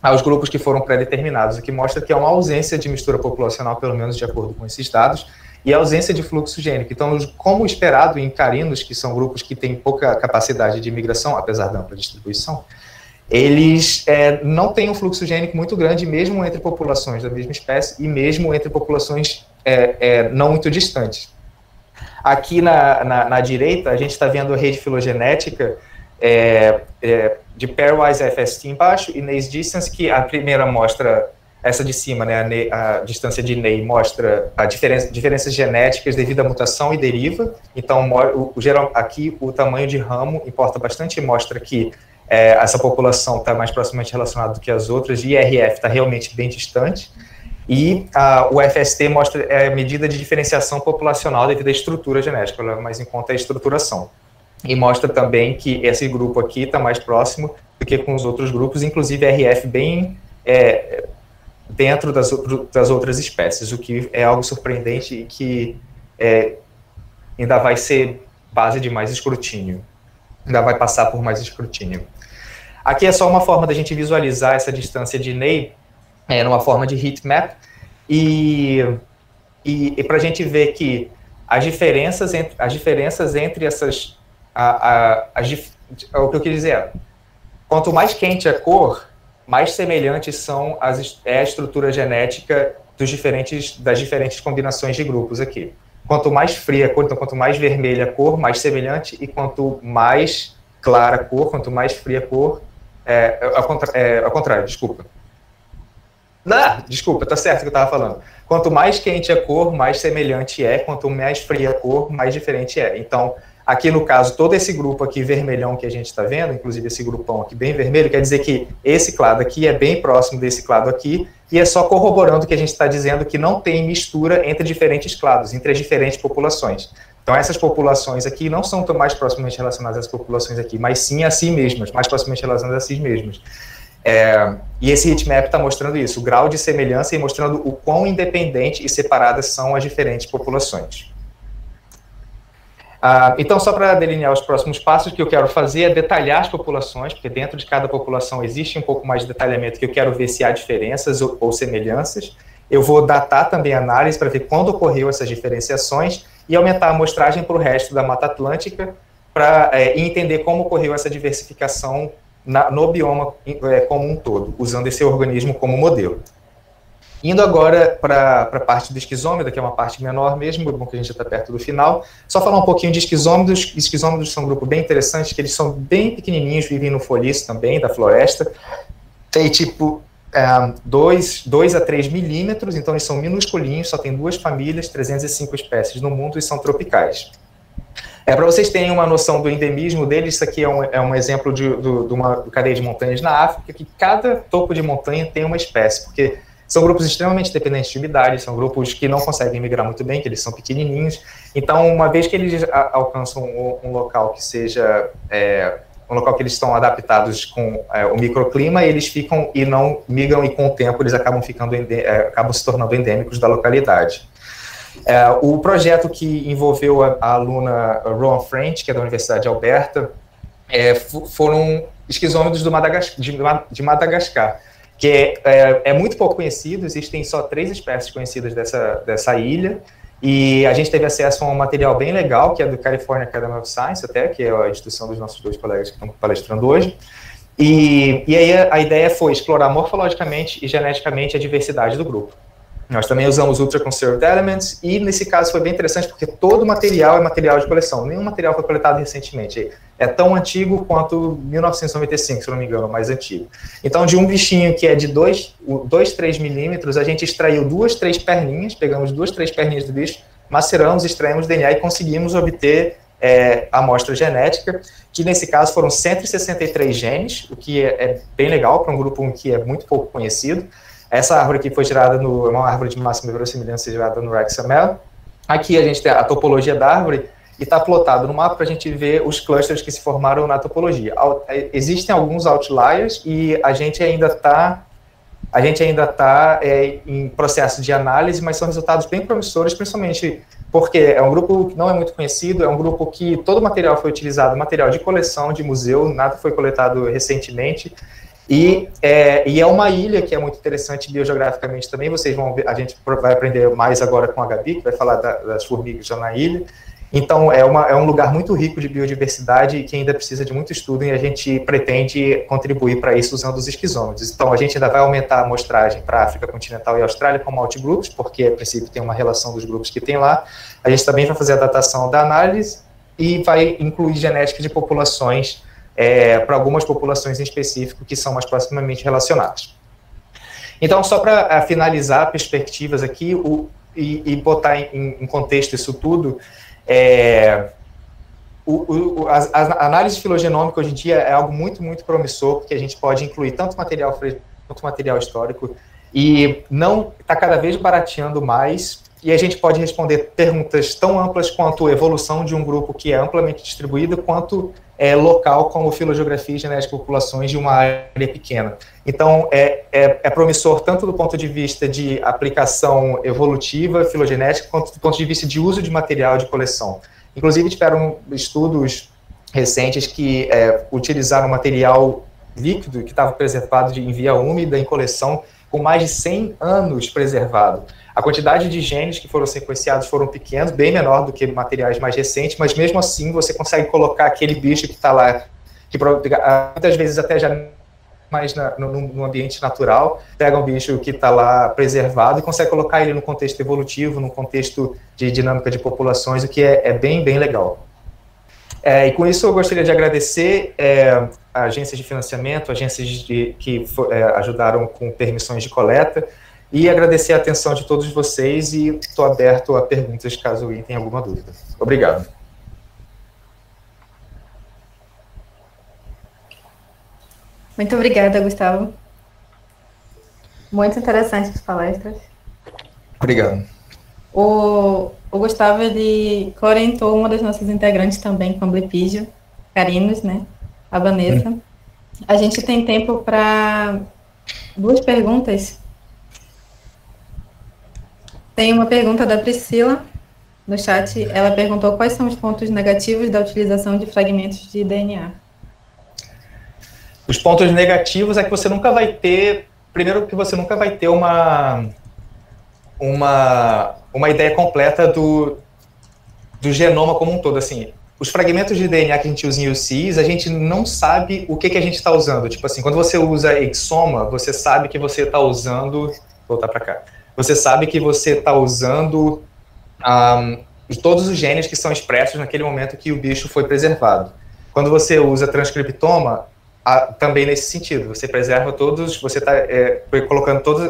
aos grupos que foram pré-determinados, o que mostra que há uma ausência de mistura populacional, pelo menos de acordo com esses dados, e a ausência de fluxo gênico. Então, como esperado em carinos, que são grupos que têm pouca capacidade de migração, apesar da ampla distribuição, eles não têm um fluxo gênico muito grande, mesmo entre populações da mesma espécie e mesmo entre populações não muito distantes. Aqui na direita, a gente está vendo a rede filogenética de pairwise FST embaixo e Ney's distance, que a primeira mostra, essa de cima, né, a distância de Ney mostra diferenças genéticas devido à mutação e deriva. Então, aqui o tamanho de ramo importa bastante e mostra que essa população está mais proximamente relacionada do que as outras, e IRF está realmente bem distante. E o FST mostra a medida de diferenciação populacional devido à estrutura genética, leva mais em conta a estruturação. E mostra também que esse grupo aqui está mais próximo do que com os outros grupos, inclusive RF bem dentro das outras espécies, o que é algo surpreendente e que ainda vai ser base de mais escrutínio, ainda vai passar por mais escrutínio. Aqui é só uma forma da gente visualizar essa distância de Ney, numa forma de heatmap, e para a gente ver que as diferenças entre essas... o que eu quis dizer quanto mais quente a cor, mais semelhantes são a estrutura genética das diferentes combinações de grupos aqui. Quanto mais fria a cor, então quanto mais vermelha a cor, mais semelhante, e quanto mais clara a cor, quanto mais fria a cor, ao contrário, desculpa. Desculpa, tá certo o que eu estava falando. Quanto mais quente a cor, mais semelhante quanto mais fria a cor, mais diferente é. Então, aqui no caso, todo esse grupo aqui vermelhão que a gente está vendo, inclusive esse grupão aqui bem vermelho, quer dizer que esse clado aqui é bem próximo desse clado aqui, e é só corroborando que a gente está dizendo que não tem mistura entre diferentes clados, entre as diferentes populações. Então, essas populações aqui não são tão mais proximamente relacionadas às populações aqui, mas sim a si mesmas, mais proximamente relacionadas a si mesmas. E esse heatmap está mostrando isso, o grau de semelhança, e mostrando o quão independente e separadas são as diferentes populações. Então, só para delinear os próximos passos, o que eu quero fazer é detalhar as populações, porque dentro de cada população existe um pouco mais de detalhamento que eu quero ver se há diferenças ou semelhanças. Eu vou datar também a análise para ver quando ocorreu essas diferenciações e aumentar a amostragem para o resto da Mata Atlântica para entender como ocorreu essa diversificação no bioma como um todo, usando esse organismo como modelo. Indo agora para a parte do esquizômida, que é uma parte menor mesmo, bom que a gente já está perto do final, só falar um pouquinho de esquizômidos. Esquizômidos são um grupo bem interessante, que eles são bem pequenininhos, vivem no folhiço também, da floresta. Tem tipo 2 a 3 milímetros, então eles são minusculinhos, só tem 2 famílias, 305 espécies no mundo e são tropicais. Para vocês terem uma noção do endemismo deles, isso aqui é um exemplo de uma cadeia de montanhas na África, que cada topo de montanha tem uma espécie, porque são grupos extremamente dependentes de umidade, são grupos que não conseguem migrar muito bem, que eles são pequenininhos. Então, uma vez que eles alcançam um local que seja um local que eles estão adaptados com o microclima, eles ficam e não migram, e com o tempo eles acabam se tornando endêmicos da localidade. O projeto que envolveu a aluna Rowan French, que é da Universidade de Alberta, foram esquizômidos de Madagascar, que é muito pouco conhecido. Existem só 3 espécies conhecidas dessa ilha, e a gente teve acesso a um material bem legal, que é do California Academy of Science, até, que é a instituição dos nossos 2 colegas que estão palestrando hoje, e aí a ideia foi explorar morfologicamente e geneticamente a diversidade do grupo. Nós também usamos Ultra Conserved Elements, e nesse caso foi bem interessante, porque todo o material é material de coleção, nenhum material foi coletado recentemente, é tão antigo quanto 1995, se não me engano, mais antigo. Então, de um bichinho que é de 2, 3 milímetros, a gente extraiu 2, 3 perninhas, pegamos 2, 3 perninhas do bicho, maceramos, extraímos DNA e conseguimos obter a amostra genética, que nesse caso foram 163 genes, o que é bem legal para um grupo que é muito pouco conhecido. Essa árvore aqui foi tirada é uma árvore de máxima verossimilhança gerada no Rexamel. Aqui a gente tem a topologia da árvore e está plotado no mapa para a gente ver os clusters que se formaram na topologia. Existem alguns outliers e a gente ainda está em processo de análise, mas são resultados bem promissores, principalmente porque é um grupo que não é muito conhecido, é um grupo que todo o material foi utilizado, material de coleção, de museu, nada foi coletado recentemente. E é uma ilha que é muito interessante biogeograficamente também. Vocês vão ver, a gente vai aprender mais agora com a Gabi, que vai falar das formigas já na ilha. Então, é um lugar muito rico de biodiversidade e que ainda precisa de muito estudo, e a gente pretende contribuir para isso usando os esquizômidos. Então, a gente ainda vai aumentar a amostragem para a África continental e Austrália como outgroups, porque, a princípio, tem uma relação dos grupos que tem lá. A gente também vai fazer a datação da análise e vai incluir genética de populações para algumas populações em específico que são mais proximamente relacionadas. Então, só para finalizar perspectivas aqui e botar em contexto isso tudo, a análise filogenômica hoje em dia é algo muito, muito promissor, porque a gente pode incluir tanto material fresco quanto material histórico, e não está cada vez barateando mais, e a gente pode responder perguntas tão amplas quanto a evolução de um grupo que é amplamente distribuído, quanto local, como filogeografia e genética de populações de uma área pequena. Então, é promissor tanto do ponto de vista de aplicação evolutiva, filogenética, quanto do ponto de vista de uso de material de coleção. Inclusive, tiveram estudos recentes que utilizaram material líquido que estava preservado em via úmida, em coleção, com mais de 100 anos preservado. A quantidade de genes que foram sequenciados foram pequenos, bem menor do que materiais mais recentes, mas mesmo assim você consegue colocar aquele bicho que está lá, que muitas vezes até já mais no ambiente natural, pega um bicho que está lá preservado e consegue colocar ele no contexto evolutivo, no contexto de dinâmica de populações, o que é bem, bem legal. E com isso eu gostaria de agradecer agências de financiamento, agências que ajudaram com permissões de coleta, e agradecer a atenção de todos vocês, e estou aberto a perguntas caso alguém tenha alguma dúvida. Obrigado. Muito obrigada, Gustavo. Muito interessantes as palestras. Obrigado. O Gustavo, ele orientou uma das nossas integrantes também com Amblipígio, Carinos, né? A Vanessa. A gente tem tempo para 2 perguntas. Tem uma pergunta da Priscila no chat, ela perguntou quais são os pontos negativos da utilização de fragmentos de DNA. Os pontos negativos é que você nunca vai ter... Primeiro que você nunca vai ter uma ideia completa do genoma como um todo. Assim, os fragmentos de DNA que a gente usa em UCIs, a gente não sabe o que a gente está usando. Tipo assim, quando você usa exoma, você sabe que você está usando... Vou voltar para cá. Você sabe que você está usando todos os genes que são expressos naquele momento que o bicho foi preservado. Quando você usa transcriptoma, também nesse sentido, você preserva todos, você está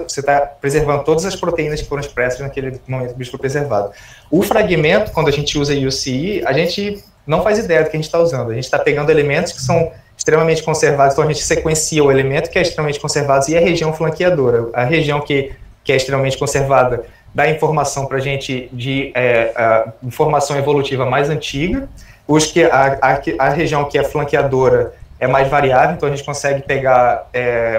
você está preservando todas as proteínas que foram expressas naquele momento que o bicho foi preservado. O fragmento, quando a gente usa UCI, a gente não faz ideia do que a gente está usando. A gente está pegando elementos que são extremamente conservados, então a gente sequencia o elemento que é extremamente conservado e a região flanqueadora. A região que é extremamente conservada dá informação para a gente de informação evolutiva mais antiga. A região que é flanqueadora é mais variável, então a gente consegue pegar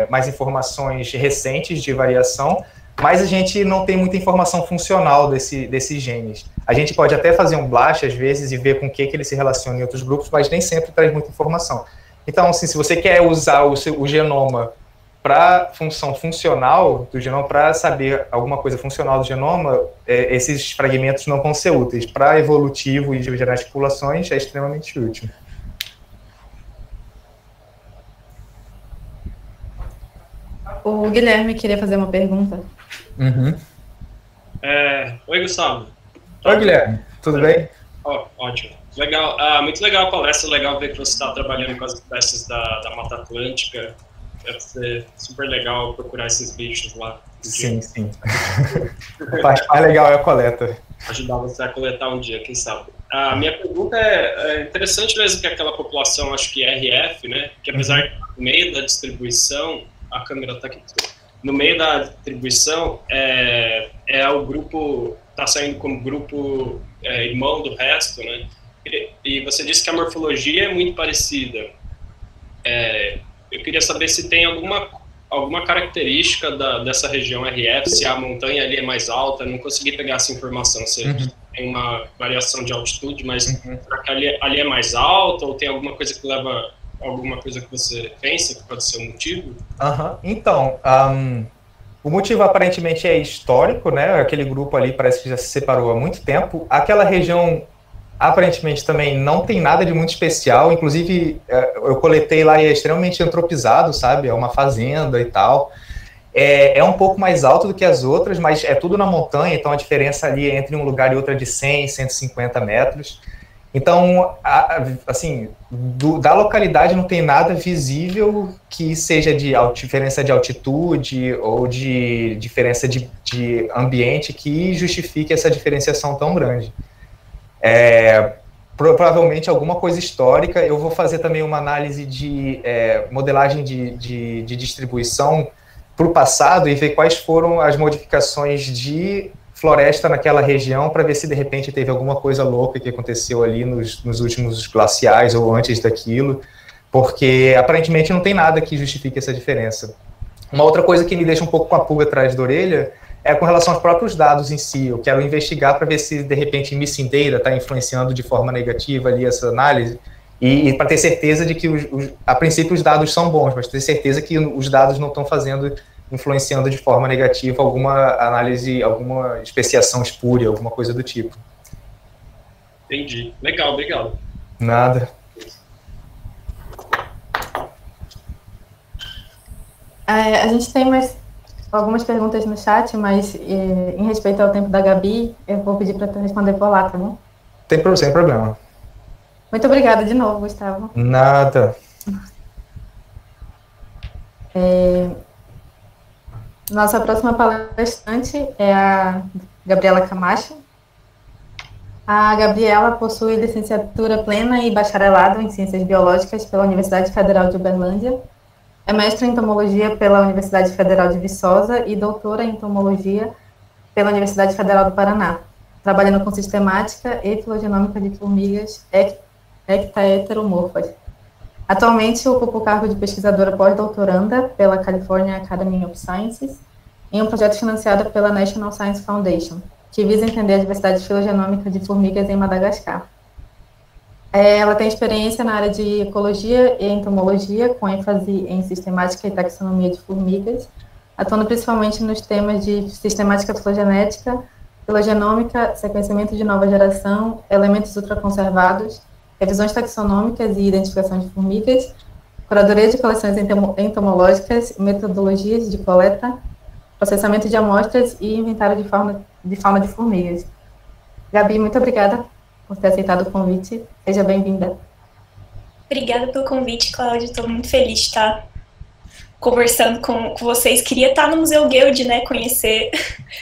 mais informações recentes de variação, mas a gente não tem muita informação funcional desses genes. A gente pode até fazer um blast, às vezes, e ver com o que ele se relaciona em outros grupos, mas nem sempre traz muita informação. Então, assim, se você quer usar o genoma para função funcional do genoma, para saber alguma coisa funcional do genoma, esses fragmentos não vão ser úteis. Para evolutivo e de genética de populações, é extremamente útil. O Guilherme queria fazer uma pergunta. Uhum. Oi, Gustavo. Oi, Guilherme. Tudo bem? Ótimo. Legal. Muito legal a palestra. Legal ver que você está trabalhando com as espécies da Mata Atlântica. Deve ser super legal procurar esses bichos lá. Sim. A parte mais legal é a coleta. Ajudar você a coletar um dia, quem sabe. A minha pergunta é interessante mesmo que aquela população, acho que RF, né? Que apesar de no meio da distribuição, a câmera está aqui. No meio da distribuição, o grupo, está saindo como grupo irmão do resto, né? E você disse que a morfologia é muito parecida. Eu queria saber se tem alguma característica dessa região RF, se a montanha ali é mais alta. Não consegui pegar essa informação, se tem uma variação de altitude, mas será que ali é mais alta, ou tem alguma coisa que leva... Alguma coisa que você pensa que pode ser um motivo? Então, o motivo aparentemente é histórico, né? Aquele grupo ali parece que já se separou há muito tempo. Aquela região aparentemente também não tem nada de muito especial. Inclusive, eu coletei lá e é extremamente antropizado, sabe? É uma fazenda e tal. É um pouco mais alto do que as outras, mas é tudo na montanha, então a diferença ali entre um lugar e outro é de 100, 150 metros. Então, assim, da localidade não tem nada visível que seja de diferença de altitude ou de diferença de ambiente que justifique essa diferenciação tão grande. Provavelmente alguma coisa histórica. Eu vou fazer também uma análise de modelagem de distribuição para o passado e ver quais foram as modificações de floresta naquela região para ver se de repente teve alguma coisa louca que aconteceu ali nos últimos glaciais ou antes daquilo, porque aparentemente não tem nada que justifique essa diferença. Uma outra coisa que me deixa um pouco com a pulga atrás da orelha é com relação aos próprios dados em si. Eu quero investigar para ver se de repente missing data está influenciando de forma negativa ali essa análise e para ter certeza de que a princípio os dados são bons, mas ter certeza que os dados não estão influenciando de forma negativa alguma análise, alguma especiação espúria, alguma coisa do tipo. Entendi. Legal, obrigado. Nada. A gente tem mais algumas perguntas no chat, mas em respeito ao tempo da Gabi, eu vou pedir para tu responder por lá, tá bom? Sem problema. Muito obrigada de novo, Gustavo. Nada. Nossa próxima palestrante é a Gabriela Camacho. A Gabriela possui licenciatura plena e bacharelado em Ciências Biológicas pela Universidade Federal de Uberlândia. É mestre em Entomologia pela Universidade Federal de Viçosa e doutora em Entomologia pela Universidade Federal do Paraná, trabalhando com sistemática e filogenômica de formigas ectaheteromorfas. Atualmente, ocupa o cargo de pesquisadora pós-doutoranda pela California Academy of Sciences, em um projeto financiado pela National Science Foundation, que visa entender a diversidade filogenômica de formigas em Madagascar. Ela tem experiência na área de ecologia e entomologia, com ênfase em sistemática e taxonomia de formigas, atuando principalmente nos temas de sistemática filogenética, filogenômica, sequenciamento de nova geração, elementos ultraconservados, revisões taxonômicas e identificação de formigas, curadoria de coleções entomológicas, metodologias de coleta, processamento de amostras e inventário de fauna de formigas. Gabi, muito obrigada por ter aceitado o convite. Seja bem-vinda. Obrigada pelo convite, Cláudia. Estou muito feliz de estar conversando com vocês. Queria estar no Museu Guild, né, conhecer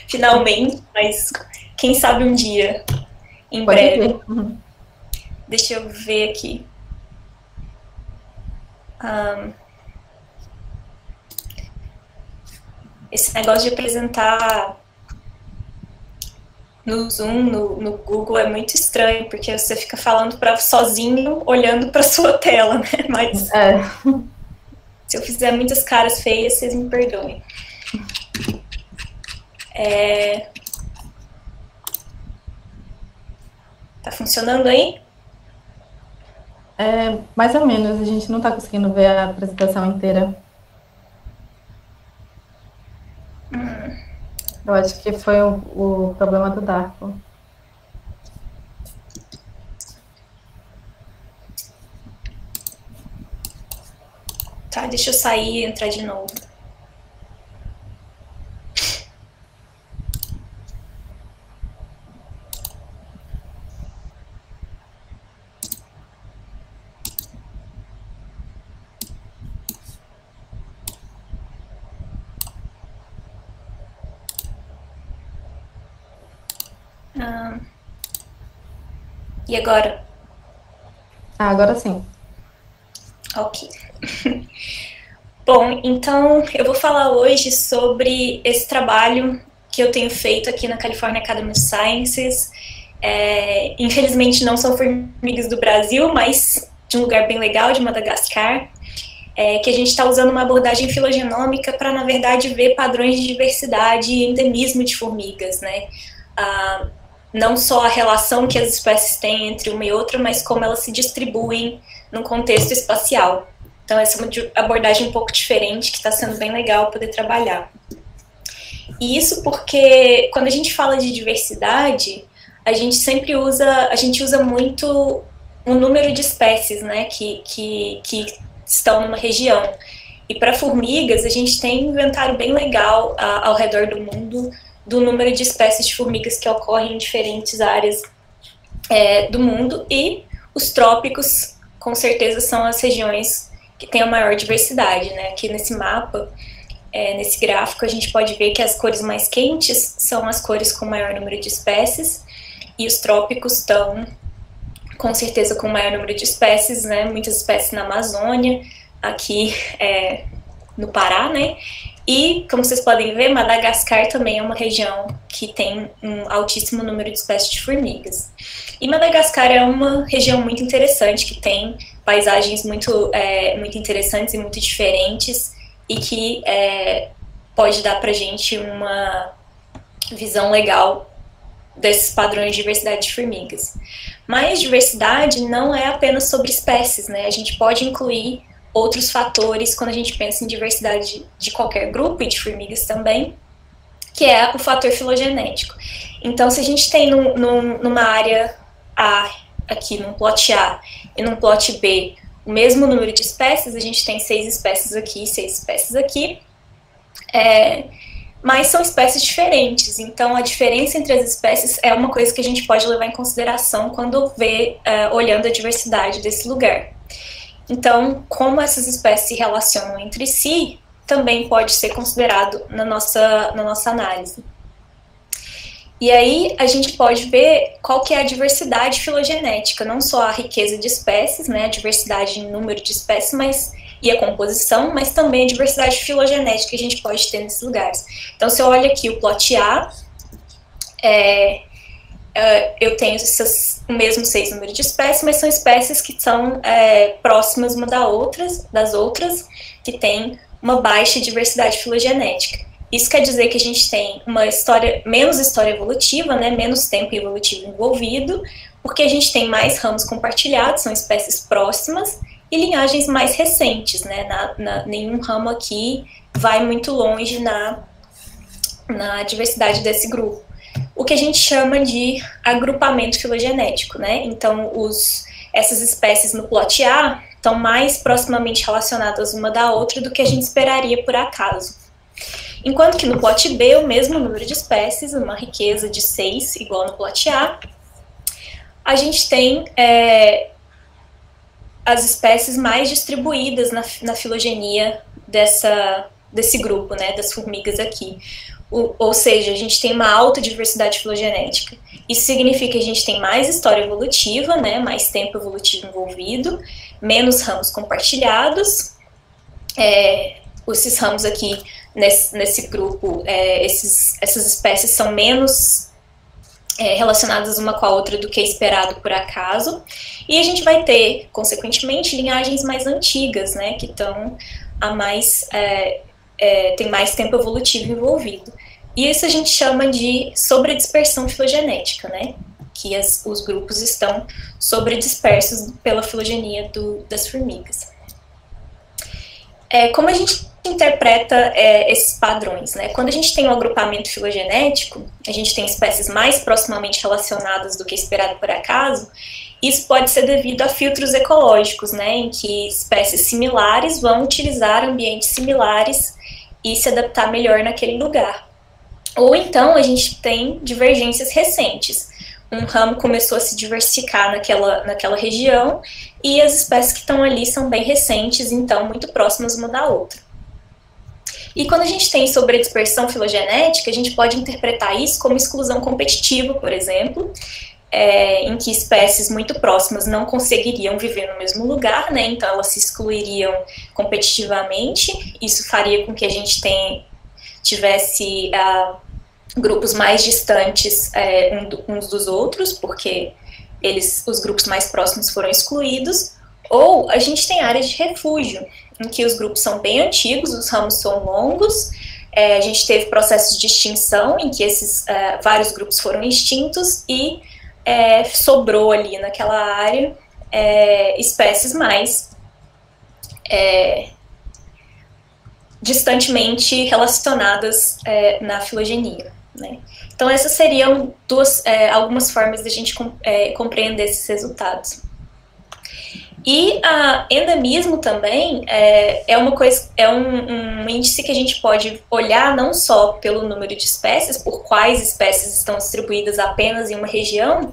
finalmente, mas quem sabe um dia, em breve. Deixa eu ver aqui. Esse negócio de apresentar no Zoom, no Google, é muito estranho, porque você fica falando sozinho, olhando para sua tela, né? Mas se eu fizer muitas caras feias, vocês me perdoem. Tá funcionando aí? Mais ou menos, a gente não está conseguindo ver a apresentação inteira. Eu acho que foi o problema do Darko. Tá, deixa eu sair e entrar de novo. E agora? Agora sim. Ok. Bom, então eu vou falar hoje sobre esse trabalho que eu tenho feito aqui na California Academy of Sciences. Infelizmente não são formigas do Brasil, mas de um lugar bem legal, de Madagascar, que a gente está usando uma abordagem filogenômica para, na verdade, ver padrões de diversidade e endemismo de formigas, né? Não só a relação que as espécies têm entre uma e outra, mas como elas se distribuem num contexto espacial. Então, essa é uma abordagem um pouco diferente, que está sendo bem legal poder trabalhar. E isso porque, quando a gente fala de diversidade, a gente usa muito o número de espécies, né, que estão numa região. E para formigas, a gente tem um inventário bem legal ao redor do mundo, do número de espécies de formigas que ocorrem em diferentes áreas do mundo, e os trópicos, com certeza, são as regiões que têm a maior diversidade, né? Aqui nesse mapa, nesse gráfico, a gente pode ver que as cores mais quentes são as cores com maior número de espécies, e os trópicos estão, com certeza, com maior número de espécies, né? Muitas espécies na Amazônia, aqui no Pará, né? E, como vocês podem ver, Madagascar também é uma região que tem um altíssimo número de espécies de formigas. E Madagascar é uma região muito interessante, que tem paisagens muito interessantes e muito diferentes, e que pode dar pra gente uma visão legal desses padrões de diversidade de formigas. Mas diversidade não é apenas sobre espécies, né? A gente pode incluir outros fatores quando a gente pensa em diversidade de qualquer grupo, e de formigas também, que é o fator filogenético. Então, se a gente tem numa área A, aqui num plot A, e num plot B, o mesmo número de espécies, a gente tem 6 espécies aqui e 6 espécies aqui, mas são espécies diferentes. Então, a diferença entre as espécies é uma coisa que a gente pode levar em consideração quando olhando a diversidade desse lugar. Então, como essas espécies se relacionam entre si, também pode ser considerado na nossa análise. E aí, a gente pode ver qual que é a diversidade filogenética, não só a riqueza de espécies, né, a diversidade em número de espécies, e a composição, mas também a diversidade filogenética que a gente pode ter nesses lugares. Então, se eu olho aqui o plot A, eu tenho o mesmo 6 números de espécies, mas são espécies que são próximas uma das outras, que têm uma baixa diversidade filogenética. Isso quer dizer que a gente tem uma história, menos história evolutiva, né, menos tempo evolutivo envolvido, porque a gente tem mais ramos compartilhados, são espécies próximas, e linhagens mais recentes, né, nenhum ramo aqui vai muito longe na diversidade desse grupo. O que a gente chama de agrupamento filogenético, né, então essas espécies no plot A estão mais proximamente relacionadas uma da outra do que a gente esperaria por acaso. Enquanto que no plot B, o mesmo número de espécies, uma riqueza de 6, igual no plot A gente tem as espécies mais distribuídas na filogenia desse grupo, né, das formigas aqui. Ou seja, a gente tem uma alta diversidade filogenética. Isso significa que a gente tem mais história evolutiva, né, mais tempo evolutivo envolvido, menos ramos compartilhados. Esses ramos aqui, nesse grupo, essas espécies são menos relacionadas uma com a outra do que esperado por acaso. E a gente vai ter, consequentemente, linhagens mais antigas, né, que estão tem mais tempo evolutivo envolvido. E isso a gente chama de sobredispersão filogenética, né? Que os grupos estão sobredispersos pela filogenia das formigas. Como a gente interpreta esses padrões, né? Quando a gente tem um agrupamento filogenético, a gente tem espécies mais proximamente relacionadas do que esperado por acaso. Isso pode ser devido a filtros ecológicos, né? Em que espécies similares vão utilizar ambientes similares e se adaptar melhor naquele lugar. Ou então a gente tem divergências recentes. Um ramo começou a se diversificar naquela região e as espécies que estão ali são bem recentes, então muito próximas uma da outra. E quando a gente tem sobredispersão filogenética, a gente pode interpretar isso como exclusão competitiva, por exemplo, em que espécies muito próximas não conseguiriam viver no mesmo lugar, né? Então elas se excluiriam competitivamente. Isso faria com que a gente tivesse grupos mais distantes uns dos outros, porque os grupos mais próximos foram excluídos. Ou a gente tem áreas de refúgio, em que os grupos são bem antigos, os ramos são longos. A gente teve processos de extinção, em que esses vários grupos foram extintos e sobrou ali naquela área espécies mais distantemente relacionadas na filogenia, né? Então essas seriam algumas formas de a gente compreender esses resultados. E endemismo também é um índice que a gente pode olhar não só pelo número de espécies, por quais espécies estão distribuídas apenas em uma região,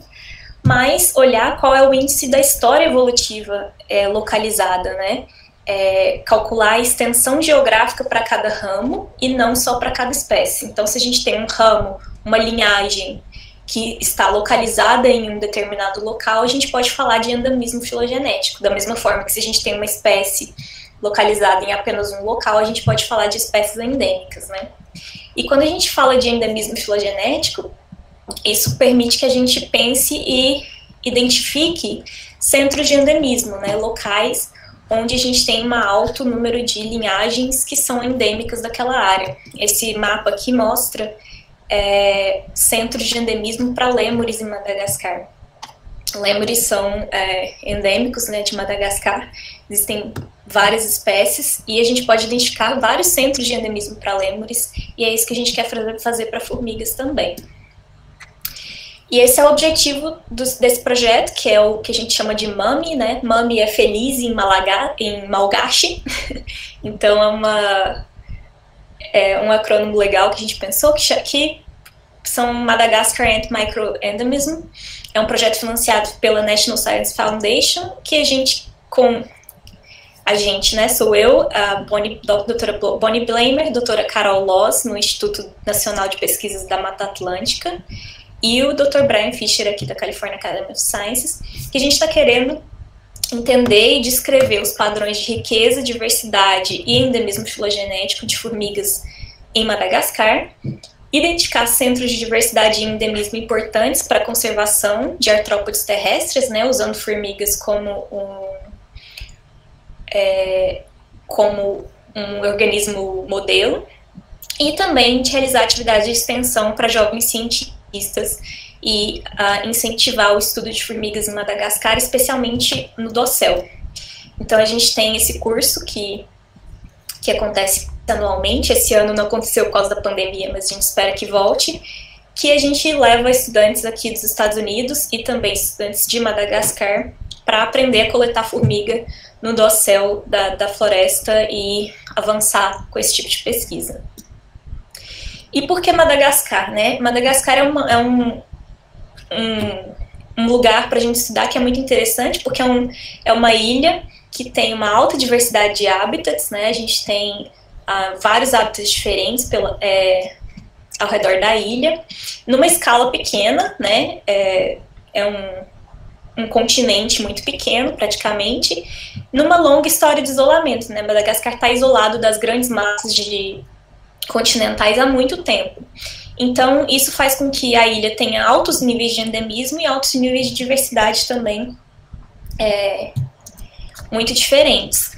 mas olhar qual é o índice da história evolutiva localizada, né? Calcular a extensão geográfica para cada ramo e não só para cada espécie. Então, se a gente tem um ramo, uma linhagem que está localizada em um determinado local, a gente pode falar de endemismo filogenético. Da mesma forma que se a gente tem uma espécie localizada em apenas um local, a gente pode falar de espécies endêmicas, né? E quando a gente fala de endemismo filogenético, isso permite que a gente pense e identifique centros de endemismo, né? Locais onde a gente tem um alto número de linhagens que são endêmicas daquela área. Esse mapa aqui mostra centros de endemismo para lêmures em Madagascar. Lêmures são endêmicos, né, de Madagascar. Existem várias espécies e a gente pode identificar vários centros de endemismo para lêmures, e é isso que a gente quer fazer para formigas também. E esse é o objetivo desse projeto, que é o que a gente chama de MAMI, né? MAMI é feliz em Malgache, então é um acrônimo legal que a gente pensou, que são Madagascar Ant Microendemism. É um projeto financiado pela National Science Foundation, que né, sou eu, a doutora Bonnie Blamer, doutora Carol Loss, no Instituto Nacional de Pesquisas da Mata Atlântica, e o Dr. Brian Fisher, aqui da California Academy of Sciences, que a gente está querendo entender e descrever os padrões de riqueza, diversidade e endemismo filogenético de formigas em Madagascar, identificar centros de diversidade e endemismo importantes para a conservação de artrópodes terrestres, né, usando formigas como um organismo modelo, e também de realizar atividades de extensão para jovens cientistas e incentivar o estudo de formigas em Madagascar, especialmente no dossel. Então, a gente tem esse curso que acontece anualmente. Esse ano não aconteceu por causa da pandemia, mas a gente espera que volte, que a gente leva estudantes aqui dos Estados Unidos e também estudantes de Madagascar para aprender a coletar formiga no dossel da floresta e avançar com esse tipo de pesquisa. E por que Madagascar, né? Madagascar é um lugar para a gente estudar que é muito interessante, porque é uma ilha que tem uma alta diversidade de hábitats, né? A gente tem vários hábitats diferentes ao redor da ilha, numa escala pequena, né? É um continente muito pequeno, praticamente, numa longa história de isolamento, né? Madagascar está isolado das grandes massas continentais há muito tempo. Então, isso faz com que a ilha tenha altos níveis de endemismo e altos níveis de diversidade também muito diferentes.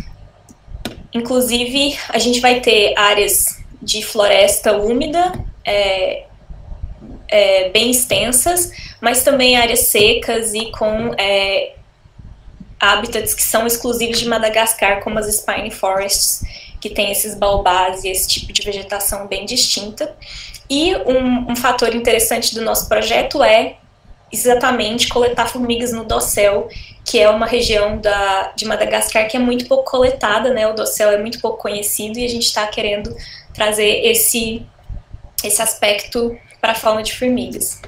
Inclusive, a gente vai ter áreas de floresta úmida bem extensas, mas também áreas secas e com hábitats que são exclusivos de Madagascar, como as Spiny Forests, que tem esses baobás e esse tipo de vegetação bem distinta. E um fator interessante do nosso projeto é exatamente coletar formigas no dossel, que é uma região de Madagascar que é muito pouco coletada, né? O dossel é muito pouco conhecido e a gente está querendo trazer esse aspecto para a fauna de formigas.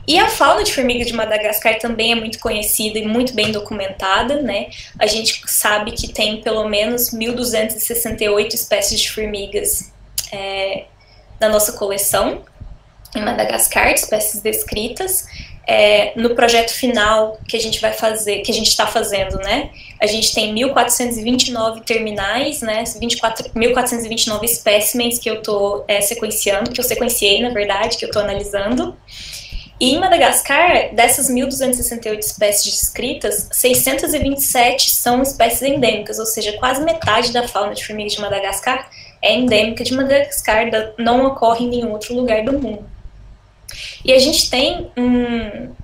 E a fauna de formigas de Madagascar também é muito conhecida e muito bem documentada, né? A gente sabe que tem pelo menos 1.268 espécies de formigas na nossa coleção em Madagascar, de espécies descritas. No projeto final que a gente vai fazer, que a gente está fazendo, né? A gente tem 1.429 terminais, né? 1.429 espécimens que eu estou sequenciando, que eu sequenciei, na verdade, que eu estou analisando. E em Madagascar, dessas 1.268 espécies descritas, 627 são espécies endêmicas, ou seja, quase metade da fauna de formigas de Madagascar é endêmica de Madagascar, não ocorre em nenhum outro lugar do mundo. E a gente tem,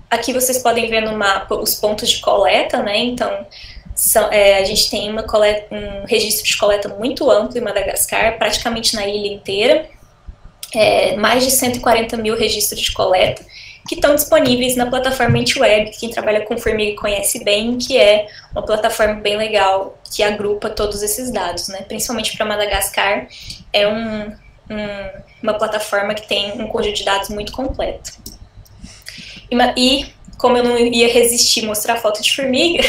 aqui vocês podem ver no mapa os pontos de coleta, né? Então, a gente tem um registro de coleta muito amplo em Madagascar, praticamente na ilha inteira, mais de 140 mil registros de coleta, que estão disponíveis na plataforma Antiweb, que quem trabalha com formiga conhece bem, que é uma plataforma bem legal, que agrupa todos esses dados, né? Principalmente para Madagascar, é uma plataforma que tem um conjunto de dados muito completo. E como eu não ia resistir mostrar foto de formiga,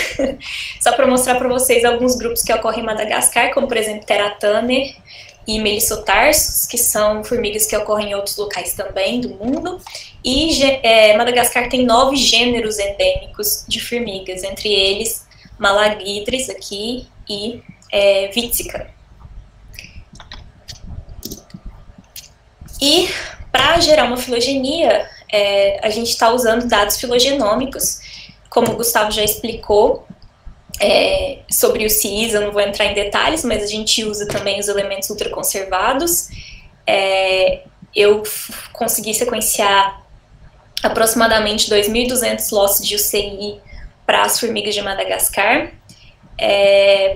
só para mostrar para vocês alguns grupos que ocorrem em Madagascar, como por exemplo Terataner e Melissotarsus, que são formigas que ocorrem em outros locais também do mundo. E Madagascar tem 9 gêneros endêmicos de formigas, entre eles Malagidris aqui e Vitsica. E para gerar uma filogenia, a gente está usando dados filogenômicos, como o Gustavo já explicou, sobre o CIS, eu não vou entrar em detalhes, mas a gente usa também os elementos ultraconservados. Eu consegui sequenciar aproximadamente 2.200 lotes de UCI para as formigas de Madagascar,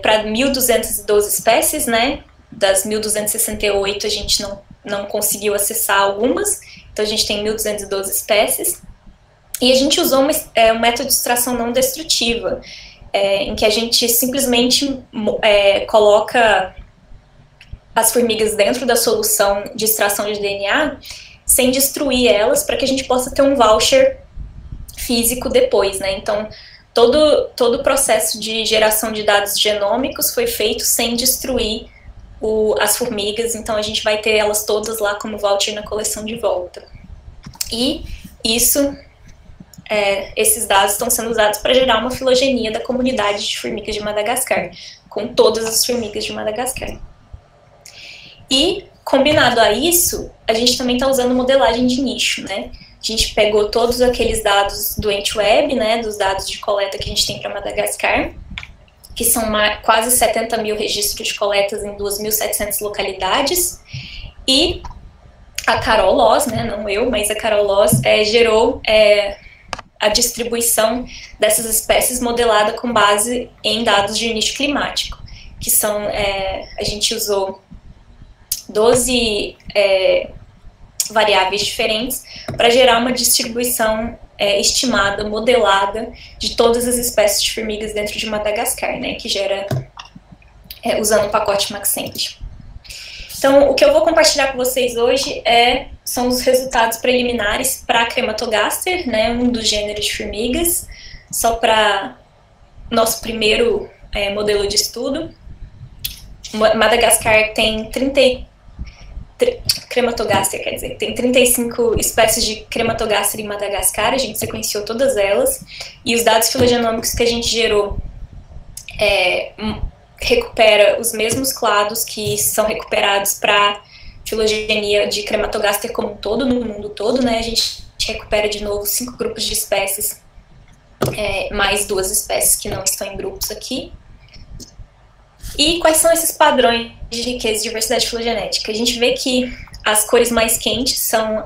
para 1.212 espécies, né? Das 1.268 a gente não conseguiu acessar algumas, então a gente tem 1.212 espécies. E a gente usou um método de extração não destrutiva, em que a gente simplesmente coloca as formigas dentro da solução de extração de DNA sem destruir elas, para que a gente possa ter um voucher físico depois, né? Então, todo o processo de geração de dados genômicos foi feito sem destruir as formigas, então a gente vai ter elas todas lá como voucher na coleção de volta. E esses dados estão sendo usados para gerar uma filogenia da comunidade de formigas de Madagascar, com todas as formigas de Madagascar. E, combinado a isso, a gente também está usando modelagem de nicho, né? A gente pegou todos aqueles dados do Antiweb, né, dos dados de coleta que a gente tem para Madagascar, que são quase 70 mil registros de coletas em 2.700 localidades, e a Carol Loss, né, não eu, mas a Carol Loss gerou a distribuição dessas espécies modelada com base em dados de nicho climático, que são, a gente usou 12 variáveis diferentes para gerar uma distribuição estimada, modelada, de todas as espécies de formigas dentro de Madagascar, né, que gera usando o pacote Maxent. Então, o que eu vou compartilhar com vocês hoje são os resultados preliminares para Crematogaster, né, um dos gêneros de formigas, só para nosso primeiro modelo de estudo. Madagascar tem Crematogaster, quer dizer, tem 35 espécies de Crematogaster em Madagascar, a gente sequenciou todas elas, e os dados filogenômicos que a gente gerou recupera os mesmos clados que são recuperados para filogenia de Crematogaster como um todo, no mundo todo, né? A gente recupera de novo 5 grupos de espécies, mais 2 espécies que não estão em grupos aqui. E quais são esses padrões de riqueza e diversidade filogenética? A gente vê que as cores mais quentes são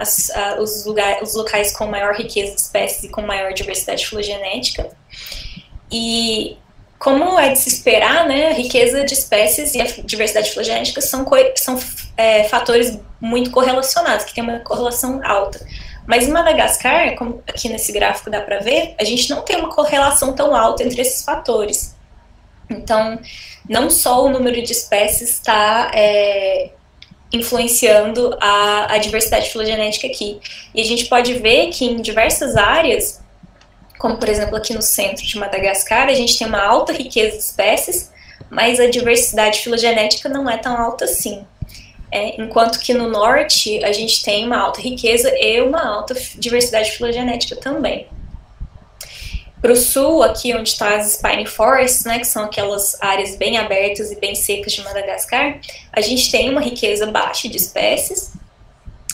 os locais com maior riqueza de espécies e com maior diversidade filogenética. E como é de se esperar, né, a riqueza de espécies e a diversidade filogenética são fatores muito correlacionados, que tem uma correlação alta. Mas em Madagascar, como aqui nesse gráfico dá para ver, a gente não tem uma correlação tão alta entre esses fatores. Então, não só o número de espécies está influenciando a diversidade filogenética aqui. E a gente pode ver que em diversas áreas, como por exemplo aqui no centro de Madagascar, a gente tem uma alta riqueza de espécies, mas a diversidade filogenética não é tão alta assim. Enquanto que no norte a gente tem uma alta riqueza e uma alta diversidade filogenética também. Para o sul, aqui onde está as Spiny Forests, né, que são aquelas áreas bem abertas e bem secas de Madagascar, a gente tem uma riqueza baixa de espécies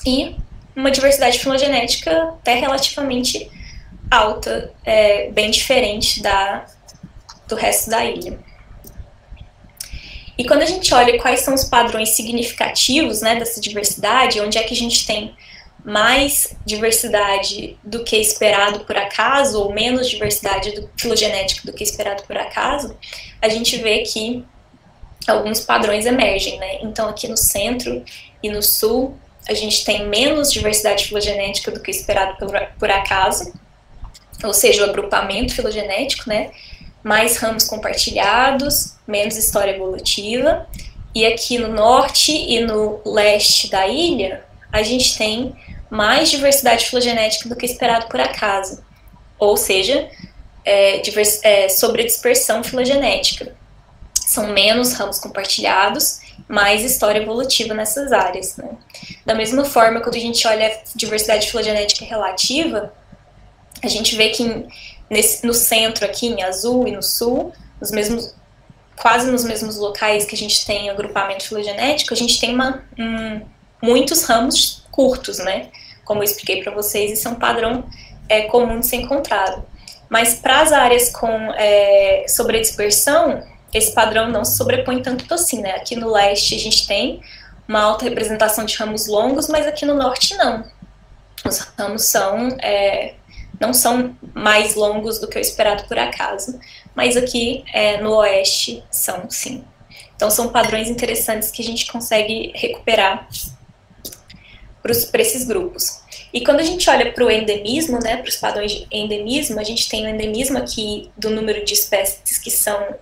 e uma diversidade filogenética até relativamente alta, bem diferente do resto da ilha. E quando a gente olha quais são os padrões significativos, né, dessa diversidade, onde é que a gente tem mais diversidade do que esperado por acaso, ou menos diversidade filogenética do que esperado por acaso, a gente vê que alguns padrões emergem, né? Então aqui no centro e no sul, a gente tem menos diversidade filogenética do que esperado por acaso, ou seja, o agrupamento filogenético, né? Mais ramos compartilhados, menos história evolutiva. E aqui no norte e no leste da ilha, a gente tem mais diversidade filogenética do que esperado por acaso, ou seja, sobredispersão filogenética. São menos ramos compartilhados, mais história evolutiva nessas áreas, né? Da mesma forma, quando a gente olha a diversidade filogenética relativa, a gente vê que no centro aqui, em azul, e no sul, quase nos mesmos locais que a gente tem agrupamento filogenético, a gente tem muitos ramos curtos, né? Como eu expliquei para vocês, isso é um padrão comum de ser encontrado. Mas para as áreas com sobredispersão, esse padrão não se sobrepõe tanto assim, né? Aqui no leste a gente tem uma alta representação de ramos longos, mas aqui no norte não. Os ramos não são mais longos do que o esperado por acaso, mas aqui no oeste são, sim. Então são padrões interessantes que a gente consegue recuperar para esses grupos. E quando a gente olha para o endemismo, né, para os padrões de endemismo, a gente tem o endemismo aqui do número de espécies que são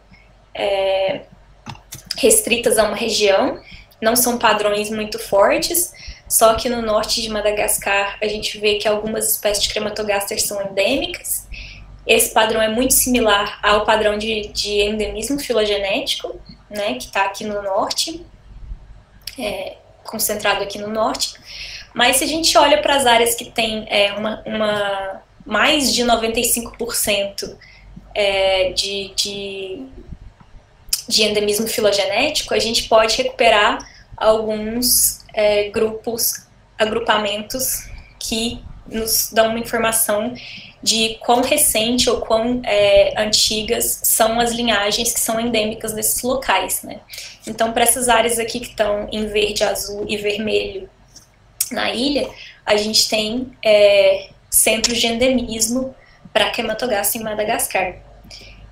restritas a uma região, não são padrões muito fortes, só que no norte de Madagascar a gente vê que algumas espécies de Crematogaster são endêmicas. Esse padrão é muito similar ao padrão de endemismo filogenético, né, que está aqui no norte, concentrado aqui no norte. Mas se a gente olha para as áreas que tem mais de 95% de endemismo filogenético, a gente pode recuperar alguns agrupamentos que nos dão uma informação de quão recente ou quão antigas são as linhagens que são endêmicas desses locais, né? Então, para essas áreas aqui que estão em verde, azul e vermelho na ilha, a gente tem centros de endemismo para Queimatogaster em Madagascar.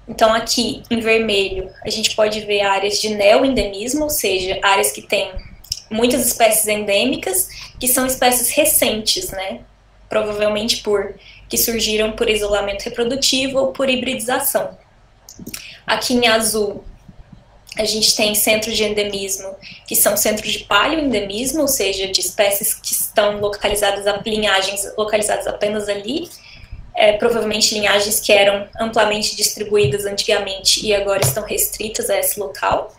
Então, aqui em vermelho, a gente pode ver áreas de neoendemismo, ou seja, áreas que têm muitas espécies endêmicas, que são espécies recentes, né? Provavelmente que surgiram por isolamento reprodutivo ou por hibridização. Aqui em azul, a gente tem centros de endemismo, que são centros de paleoendemismo, ou seja, de espécies que estão localizadas, linhagens localizadas apenas ali, provavelmente linhagens que eram amplamente distribuídas antigamente e agora estão restritas a esse local.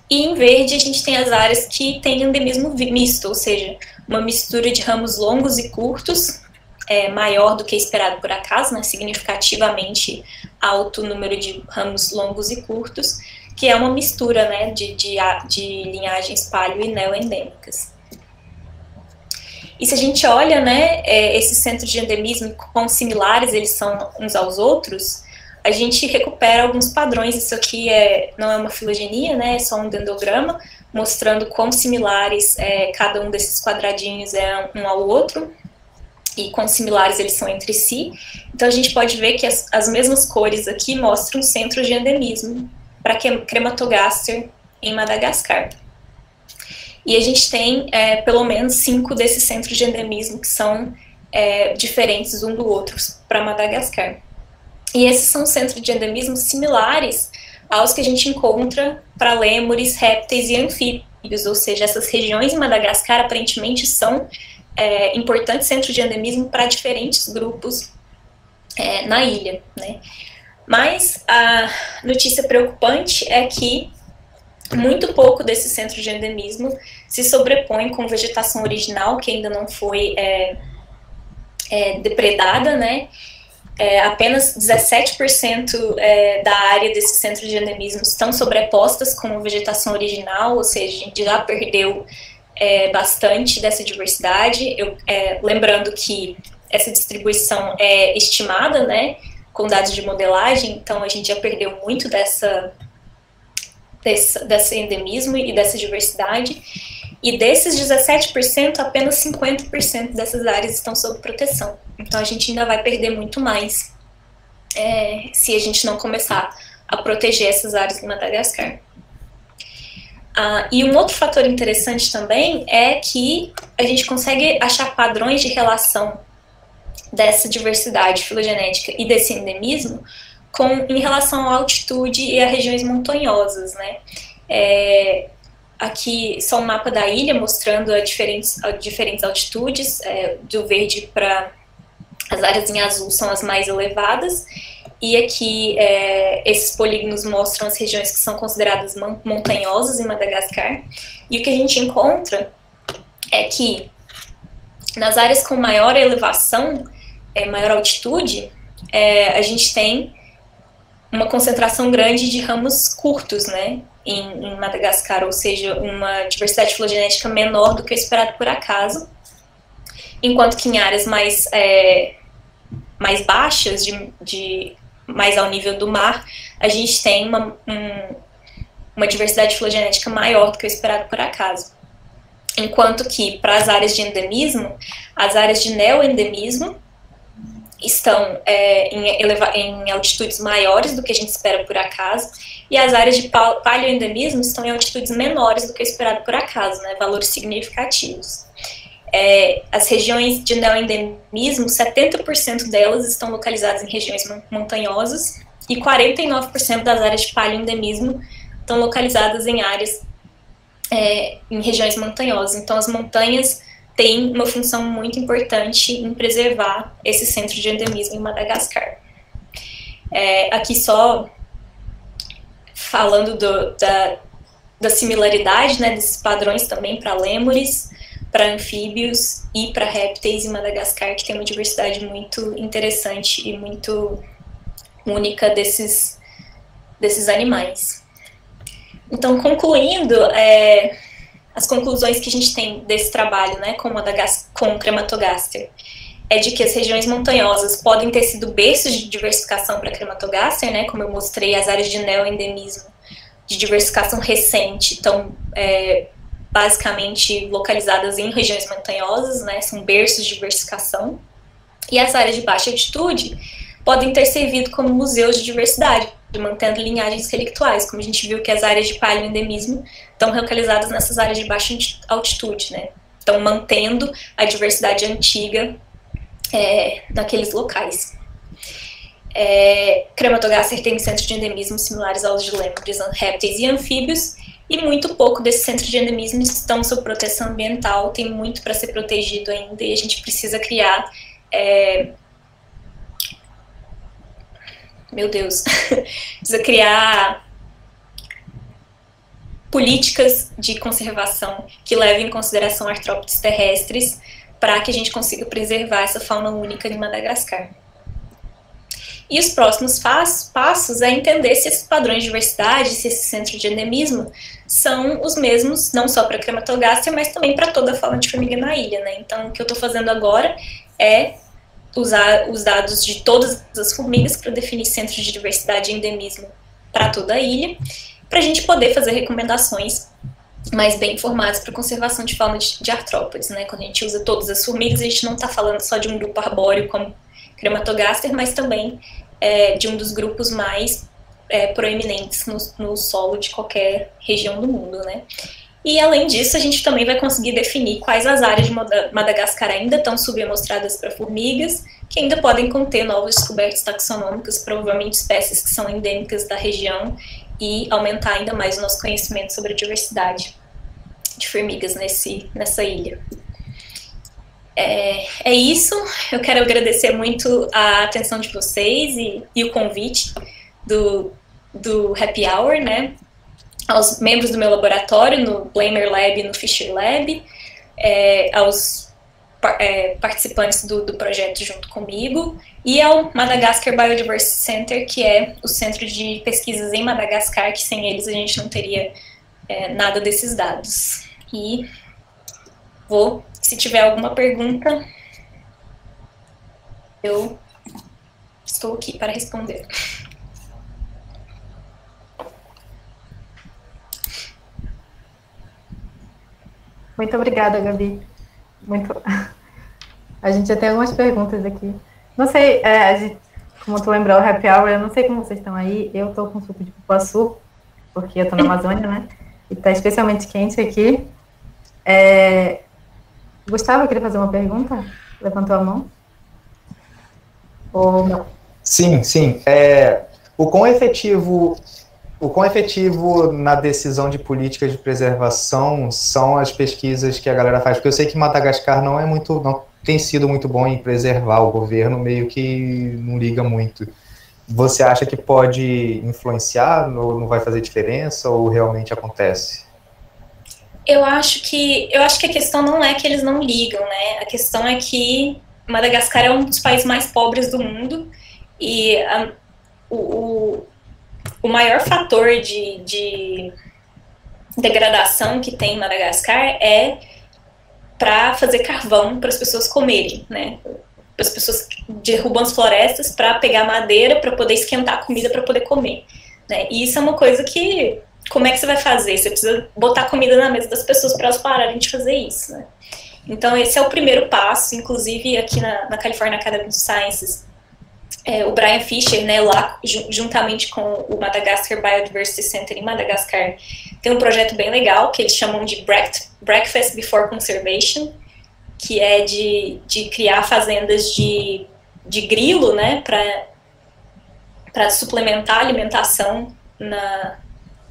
E em verde a gente tem as áreas que têm endemismo misto, ou seja, uma mistura de ramos longos e curtos, maior do que esperado por acaso, né, significativamente alto número de ramos longos e curtos, que é uma mistura, né, de linhagens paleo e neoendêmicas. E se a gente olha, né, esses centros de endemismo, quão similares eles são uns aos outros, a gente recupera alguns padrões. Isso aqui não é uma filogenia, né, é só um dendrograma, mostrando quão similares cada um desses quadradinhos é um ao outro, e quão similares eles são entre si. Então a gente pode ver que as mesmas cores aqui mostram centros de endemismo para Queimatogaster em Madagascar. E a gente tem pelo menos 5 desses centros de endemismo que são diferentes um do outro para Madagascar. E esses são centros de endemismo similares aos que a gente encontra para lêmures, répteis e anfíbios, ou seja, essas regiões em Madagascar aparentemente são importantes centros de endemismo para diferentes grupos na ilha, né? Mas a notícia preocupante é que muito pouco desse centro de endemismo se sobrepõe com vegetação original, que ainda não foi depredada, né? Apenas 17% da área desse centro de endemismo estão sobrepostas com a vegetação original, ou seja, a gente já perdeu bastante dessa diversidade. Lembrando que essa distribuição é estimada, né, com dados de modelagem, então a gente já perdeu muito desse endemismo e dessa diversidade, e desses 17%, apenas 50% dessas áreas estão sob proteção. Então a gente ainda vai perder muito mais se a gente não começar a proteger essas áreas em Madagascar. E um outro fator interessante também é que a gente consegue achar padrões de relação dessa diversidade filogenética e desse endemismo em relação à altitude e a regiões montanhosas, né? Aqui só um mapa da ilha mostrando diferentes altitudes, do verde para as áreas em azul são as mais elevadas, e aqui esses polígonos mostram as regiões que são consideradas montanhosas em Madagascar, e o que a gente encontra é que nas áreas com maior elevação, maior altitude, a gente tem uma concentração grande de ramos curtos, né, em Madagascar, ou seja, uma diversidade filogenética menor do que o esperado por acaso, enquanto que em áreas mais baixas, mais ao nível do mar, a gente tem uma diversidade filogenética maior do que o esperado por acaso. Enquanto que, para as áreas de endemismo, as áreas de neoendemismo estão em altitudes maiores do que a gente espera por acaso, e as áreas de paleoendemismo estão em altitudes menores do que o esperado por acaso, né, valores significativos. As regiões de neoendemismo, 70% delas estão localizadas em regiões montanhosas, e 49% das áreas de paleoendemismo estão localizadas em áreas em regiões montanhosas. Então as montanhas têm uma função muito importante em preservar esse centro de endemismo em Madagascar. Aqui só falando da similaridade, né, desses padrões também para lêmures, para anfíbios e para répteis em Madagascar, que tem uma diversidade muito interessante e muito única desses animais. Então, concluindo, as conclusões que a gente tem desse trabalho, né, com o Crematogaster, é de que as regiões montanhosas podem ter sido berços de diversificação para Crematogaster, né, como eu mostrei, as áreas de neoendemismo de diversificação recente estão basicamente localizadas em regiões montanhosas, né, são berços de diversificação, e as áreas de baixa altitude podem ter servido como museus de diversidade, mantendo linhagens relictuais, como a gente viu que as áreas de paleoendemismo estão localizadas nessas áreas de baixa altitude, né, estão mantendo a diversidade antiga naqueles locais. Crematogaster tem centros de endemismo similares aos de lêmures, répteis e anfíbios, e muito pouco desses centros de endemismo estão sob proteção ambiental, tem muito para ser protegido ainda, e a gente precisa criar precisa criar políticas de conservação que levem em consideração artrópodes terrestres para que a gente consiga preservar essa fauna única de Madagascar. E os próximos passos é entender se esses padrões de diversidade, se esses centros de endemismo são os mesmos, não só para Crematogaster, mas também para toda a fauna de formiga na ilha, né? Então, o que eu estou fazendo agora é usar os dados de todas as formigas para definir centros de diversidade e endemismo para toda a ilha, para a gente poder fazer recomendações mais bem informadas para conservação de fauna de artrópodes, né? Quando a gente usa todas as formigas, a gente não está falando só de um grupo arbóreo como Crematogaster, mas também de um dos grupos mais proeminentes no solo de qualquer região do mundo, né? E, além disso, a gente também vai conseguir definir quais as áreas de Madagascar ainda estão subamostradas para formigas, que ainda podem conter novas descobertas taxonômicas, provavelmente espécies que são endêmicas da região, e aumentar ainda mais o nosso conhecimento sobre a diversidade de formigas nessa ilha. É isso, eu quero agradecer muito a atenção de vocês e o convite do Happy Hour, né, aos membros do meu laboratório, no Blamer Lab e no Fisher Lab, aos participantes do projeto junto comigo, e ao Madagascar Biodiversity Center, que é o centro de pesquisas em Madagascar, que sem eles a gente não teria nada desses dados. E se tiver alguma pergunta, eu estou aqui para responder. Muito obrigada, Gabi. A gente já tem algumas perguntas aqui. Não sei, como tu lembrou, o Happy Hour, eu não sei como vocês estão aí. Eu estou com suco de cupuaçu, porque eu estou na Amazônia, né? E está especialmente quente aqui. Gustavo, queria fazer uma pergunta? Levantou a mão? Ou não? Sim. O quão efetivo na decisão de políticas de preservação são as pesquisas que a galera faz? Porque eu sei que Madagascar não tem sido muito bom em preservar, o governo meio que não liga muito. Você acha que pode influenciar, ou não vai fazer diferença, ou realmente acontece? Eu acho que a questão não é que eles não ligam, né? A questão é que Madagascar é um dos países mais pobres do mundo, e o maior fator de degradação que tem em Madagascar é para fazer carvão para as pessoas comerem, né? As pessoas derrubam as florestas para pegar madeira para poder esquentar a comida para poder comer, né? E isso é uma coisa que, como é que você vai fazer? Você precisa botar comida na mesa das pessoas para elas pararem de fazer isso, né? Então esse é o primeiro passo. Inclusive aqui na California Academy of Sciences, o Brian Fisher, né, lá juntamente com o Madagascar Biodiversity Center em Madagascar, tem um projeto bem legal que eles chamam de Breakfast Before Conservation, que é de criar fazendas de grilo, né, para suplementar a alimentação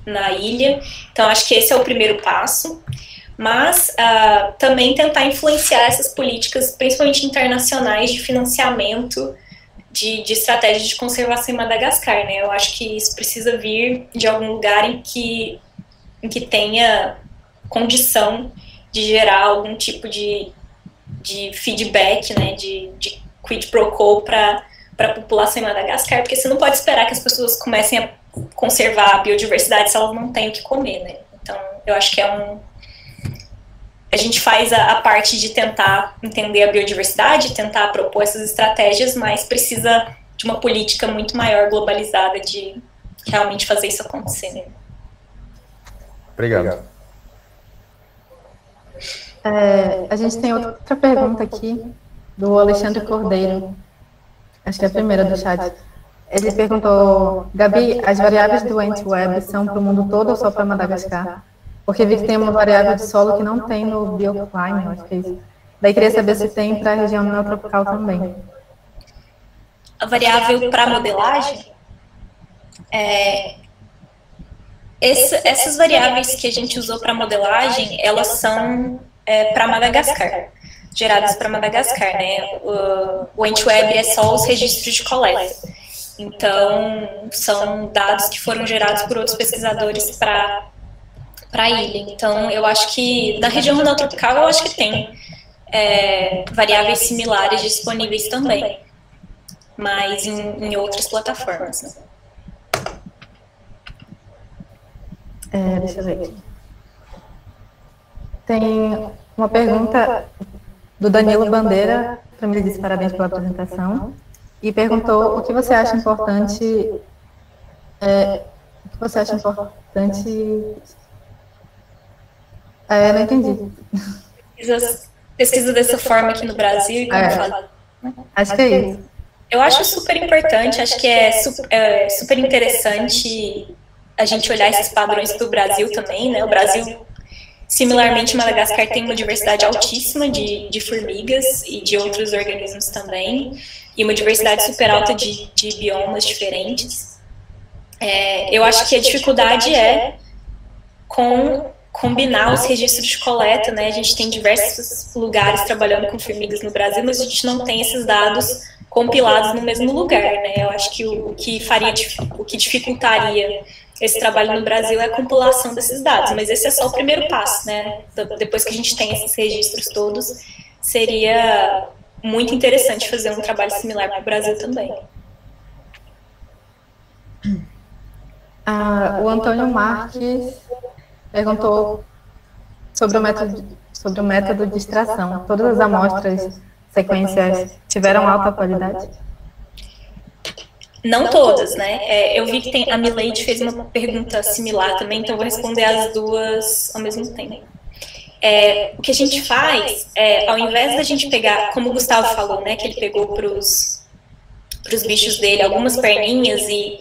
na ilha. Então acho que esse é o primeiro passo, mas também tentar influenciar essas políticas, principalmente internacionais, de financiamento de estratégias de conservação em Madagascar, né? Eu acho que isso precisa vir de algum lugar em que tenha condição de gerar algum tipo de feedback, né? De quid pro quo para a população em Madagascar, porque você não pode esperar que as pessoas comecem a conservar a biodiversidade se elas não têm o que comer, né? Então, eu acho que é a gente faz a parte de tentar entender a biodiversidade, tentar propor essas estratégias, mas precisa de uma política muito maior, globalizada, de realmente fazer isso acontecer. Né? Obrigado. A gente tem outra pergunta aqui, do Alexandre Cordeiro. Acho que é a primeira do chat. Ele perguntou, Gabi, as variáveis do Ant-Web são para o mundo todo ou só para Madagascar? Porque vi que tem uma variável de solo que não tem no Bioclimate, acho que é isso. Daí queria saber se tem para a região neotropical também. A variável para modelagem, essas variáveis que a gente usou para modelagem, elas são para Madagascar, geradas para Madagascar, né? O Ant-Web é só os registros de coleta. Então, são dados que foram gerados por outros pesquisadores para a ilha. Então, eu acho que na região neotropical, eu acho que tem variáveis similares disponíveis também, mas em outras plataformas. Né? Deixa eu ver aqui. Tem uma pergunta do Danilo Bandeira, para me dizer parabéns pela apresentação, e perguntou o que você acha importante. O que você acha importante? Não entendi. Pesquisa dessa forma aqui no Brasil e como fazer. Acho que é isso. Eu acho super importante, acho que é super interessante a gente olhar esses padrões para o Brasil também, né? O Brasil, similarmente, Madagascar tem uma diversidade altíssima de formigas e de outros organismos também, e uma diversidade super alta de biomas diferentes. Eu acho que a dificuldade é com combinar os registros de coleta, né? A gente tem diversos lugares trabalhando com formigas no Brasil, mas a gente não tem esses dados compilados no mesmo lugar, né? Eu acho que o que dificultaria esse trabalho no Brasil é a compilação desses dados, mas esse é só o primeiro passo, né? Depois que a gente tem esses registros todos, seria muito interessante fazer um trabalho similar para o Brasil também. O Antônio Marques perguntou sobre o método de extração. Todas as amostras, sequências, tiveram alta qualidade? Não todas, né? Eu vi que a Mileide fez uma pergunta similar também, então eu vou responder as duas ao mesmo tempo. O que a gente faz, ao invés da gente pegar, como o Gustavo falou, né, que ele pegou para os bichos dele algumas perninhas e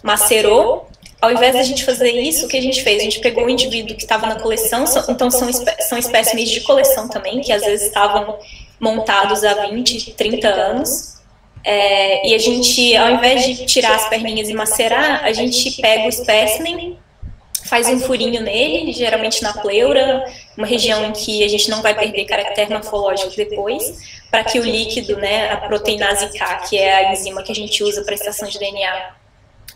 macerou, ao invés da gente fazer isso, o que a gente fez? A gente pegou o indivíduo que estava na coleção, então são espécimes de coleção também, que às vezes estavam montados há 20, 30 anos, e a gente, ao invés de tirar as perninhas e macerar, a gente pega o espécimen, faz um furinho nele, geralmente na pleura, uma região em que a gente não vai perder caractere morfológico depois, para que o líquido, né, a proteinase K, que é a enzima que a gente usa para extração de DNA,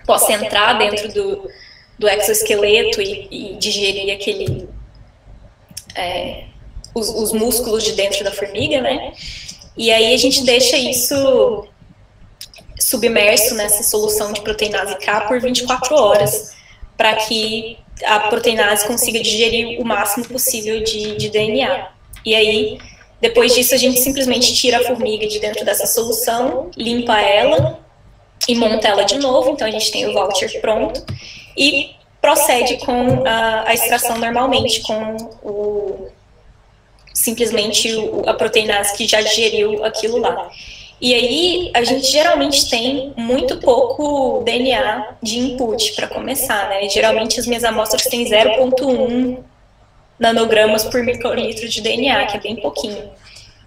possa entrar dentro do exoesqueleto e digerir os músculos de dentro da formiga, né? E aí a gente deixa isso submerso nessa solução de proteinase K por 24 horas, para que a proteinase consiga digerir o máximo possível de DNA. E aí, depois disso, a gente simplesmente tira a formiga de dentro dessa solução, limpa ela e monta ela de novo, então a gente tem o voucher pronto, e procede com a extração normalmente, com simplesmente a proteinase que já digeriu aquilo lá. E aí, a gente geralmente tem muito pouco DNA de input para começar, né? Geralmente as minhas amostras têm 0,1 nanogramas por microlitro de DNA, que é bem pouquinho.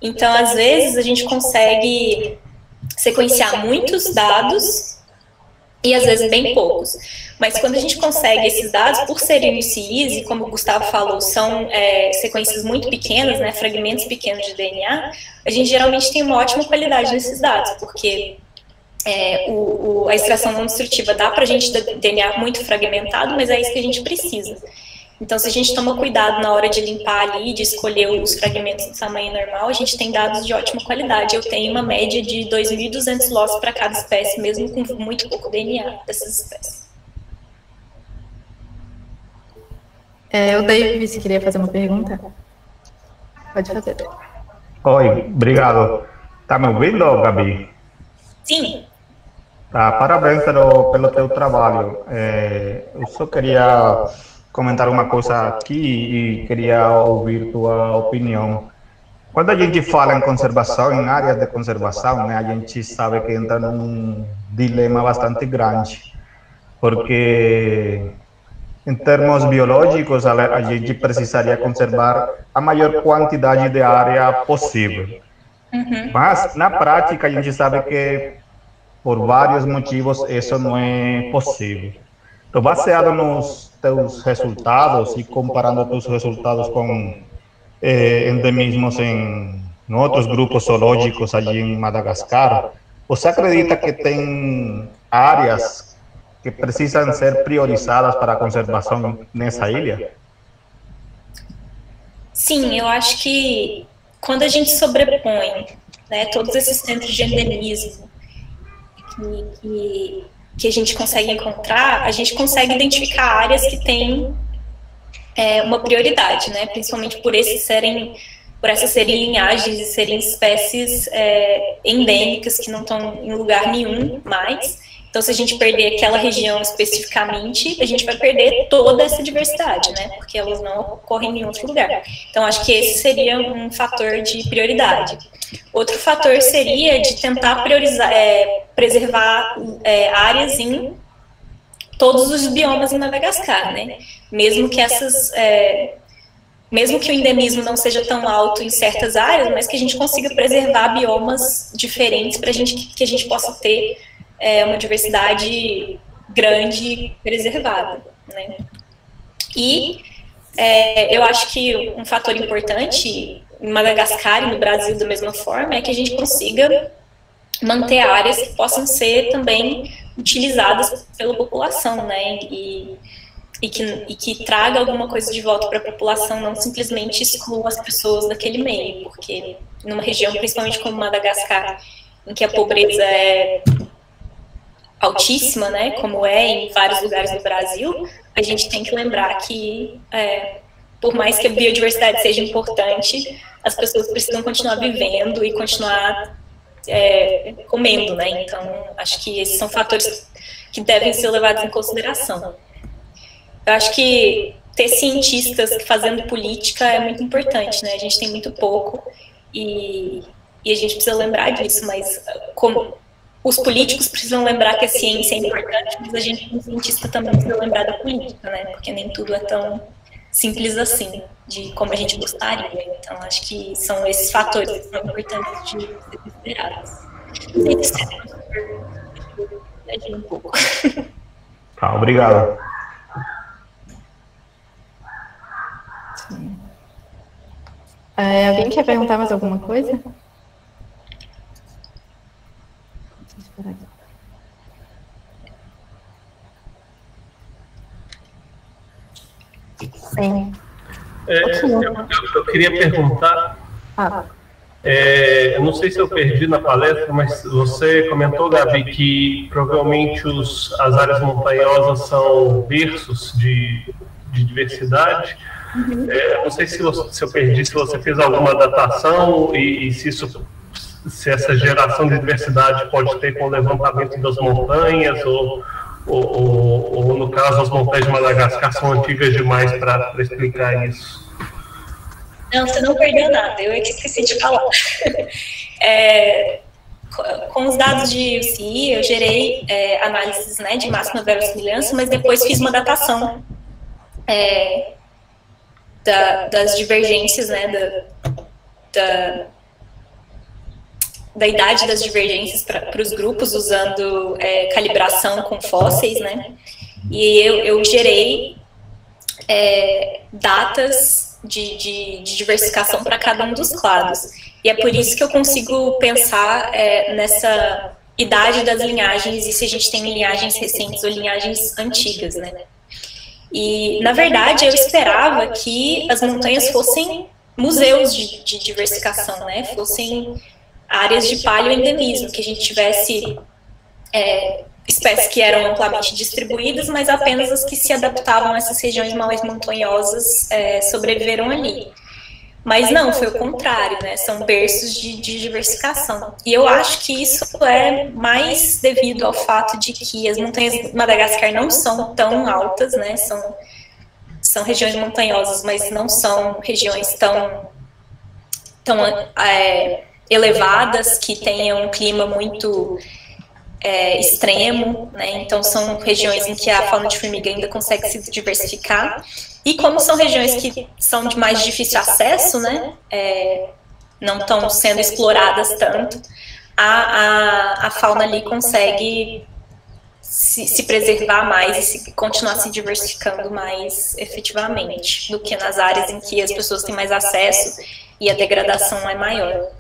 Então, às vezes, a gente consegue sequenciar muitos dados e às vezes bem poucos. Mas quando a gente consegue esses dados, por serem UCIs, e como o Gustavo falou, são sequências muito pequenas, né, fragmentos pequenos de DNA, a gente geralmente tem uma ótima qualidade nesses dados, porque a extração não destrutiva dá para a gente ter DNA muito fragmentado, mas é isso que a gente precisa. Então, se a gente toma cuidado na hora de limpar ali, de escolher os fragmentos do tamanho normal, a gente tem dados de ótima qualidade. Eu tenho uma média de 2.200 loss para cada espécie, mesmo com muito pouco DNA dessas espécies. O Davis queria fazer uma pergunta. Pode fazer. Oi, obrigado. Tá me ouvindo, Gabi? Sim. Tá, parabéns pelo teu trabalho. Eu só queria comentar uma coisa aqui e queria ouvir tua opinião. Quando a gente fala em conservação, em áreas de conservação, né, a gente sabe que entra num dilema bastante grande, porque em termos biológicos a gente precisaria conservar a maior quantidade de área possível. Mas na prática a gente sabe que por vários motivos isso não é possível. Então, baseado nos teus resultados e comparando teus resultados com endemismos em outros grupos zoológicos allí em Madagascar, você acredita que tem áreas que precisam ser priorizadas para a conservação nessa ilha? Sim, eu acho que quando a gente sobrepõe, né, todos esses centros de endemismo que a gente consegue encontrar, a gente consegue identificar áreas que têm uma prioridade, né? Principalmente por essas serem linhagens e serem espécies endêmicas que não estão em lugar nenhum mais. Então, se a gente perder aquela região especificamente, a gente vai perder toda essa diversidade, né? Porque elas não ocorrem em outro lugar. Então, acho que esse seria um fator de prioridade. Outro fator seria de tentar preservar áreas em todos os biomas em Madagascar, né? Mesmo que mesmo que o endemismo não seja tão alto em certas áreas, mas que a gente consiga preservar biomas diferentes para que a gente possa ter uma diversidade grande preservada, né? E eu acho que um fator importante em Madagascar e no Brasil da mesma forma é que a gente consiga manter áreas que possam ser também utilizadas pela população, né? E que traga alguma coisa de volta para a população, não simplesmente exclua as pessoas daquele meio, porque numa região, principalmente como Madagascar, em que a pobreza é altíssima, né, como é em vários lugares do Brasil, a gente tem que lembrar que, por mais que a biodiversidade seja importante, as pessoas precisam continuar vivendo e continuar comendo, né? Então, acho que esses são fatores que devem ser levados em consideração. Eu acho que ter cientistas fazendo política é muito importante, né? A gente tem muito pouco e a gente precisa lembrar disso, mas como os políticos precisam lembrar que a ciência é importante, mas a gente, como cientista, também precisa lembrar da política, né? Porque nem tudo é tão simples assim, de como a gente gostaria. Então, acho que são esses fatores que são importantes de ser considerados. Um pouco. Tá, obrigado. Alguém quer perguntar mais alguma coisa? Sim. Eu queria perguntar, eu não sei se eu perdi na palestra, mas você comentou, Gabi, que provavelmente as áreas montanhosas são berços de diversidade. Não sei se eu perdi, se você fez alguma datação e se essa geração de diversidade pode ter com o levantamento das montanhas ou no caso, as montanhas de Madagascar são antigas demais para explicar isso. Não, você não perdeu nada, eu esqueci de falar. Com os dados de UCI, eu gerei análises, né, de máxima verossimilhança, mas depois fiz uma datação das divergências, né, da idade das divergências para os grupos, usando calibração com fósseis, né, e eu gerei datas de diversificação para cada um dos clados. E é por isso que eu consigo pensar nessa idade das linhagens e se a gente tem linhagens recentes ou linhagens antigas, né. E, na verdade, eu esperava que as montanhas fossem museus de diversificação, né, fossem áreas de paleoendemismo, que a gente tivesse espécies que eram amplamente distribuídas, mas apenas as que se adaptavam a essas regiões mais montanhosas sobreviveram ali. Mas não, foi o contrário, né? São berços de diversificação. E eu acho que isso é mais devido ao fato de que as montanhas de Madagascar não são tão altas, né? São regiões montanhosas, mas não são regiões tão elevadas, que tenham um clima muito extremo, né? Então são regiões em que a fauna de formiga ainda consegue se diversificar. E como são regiões que são de mais difícil acesso, né? Não estão sendo exploradas tanto, a fauna ali consegue se preservar mais e continuar se diversificando mais efetivamente do que nas áreas em que as pessoas têm mais acesso e a degradação é maior.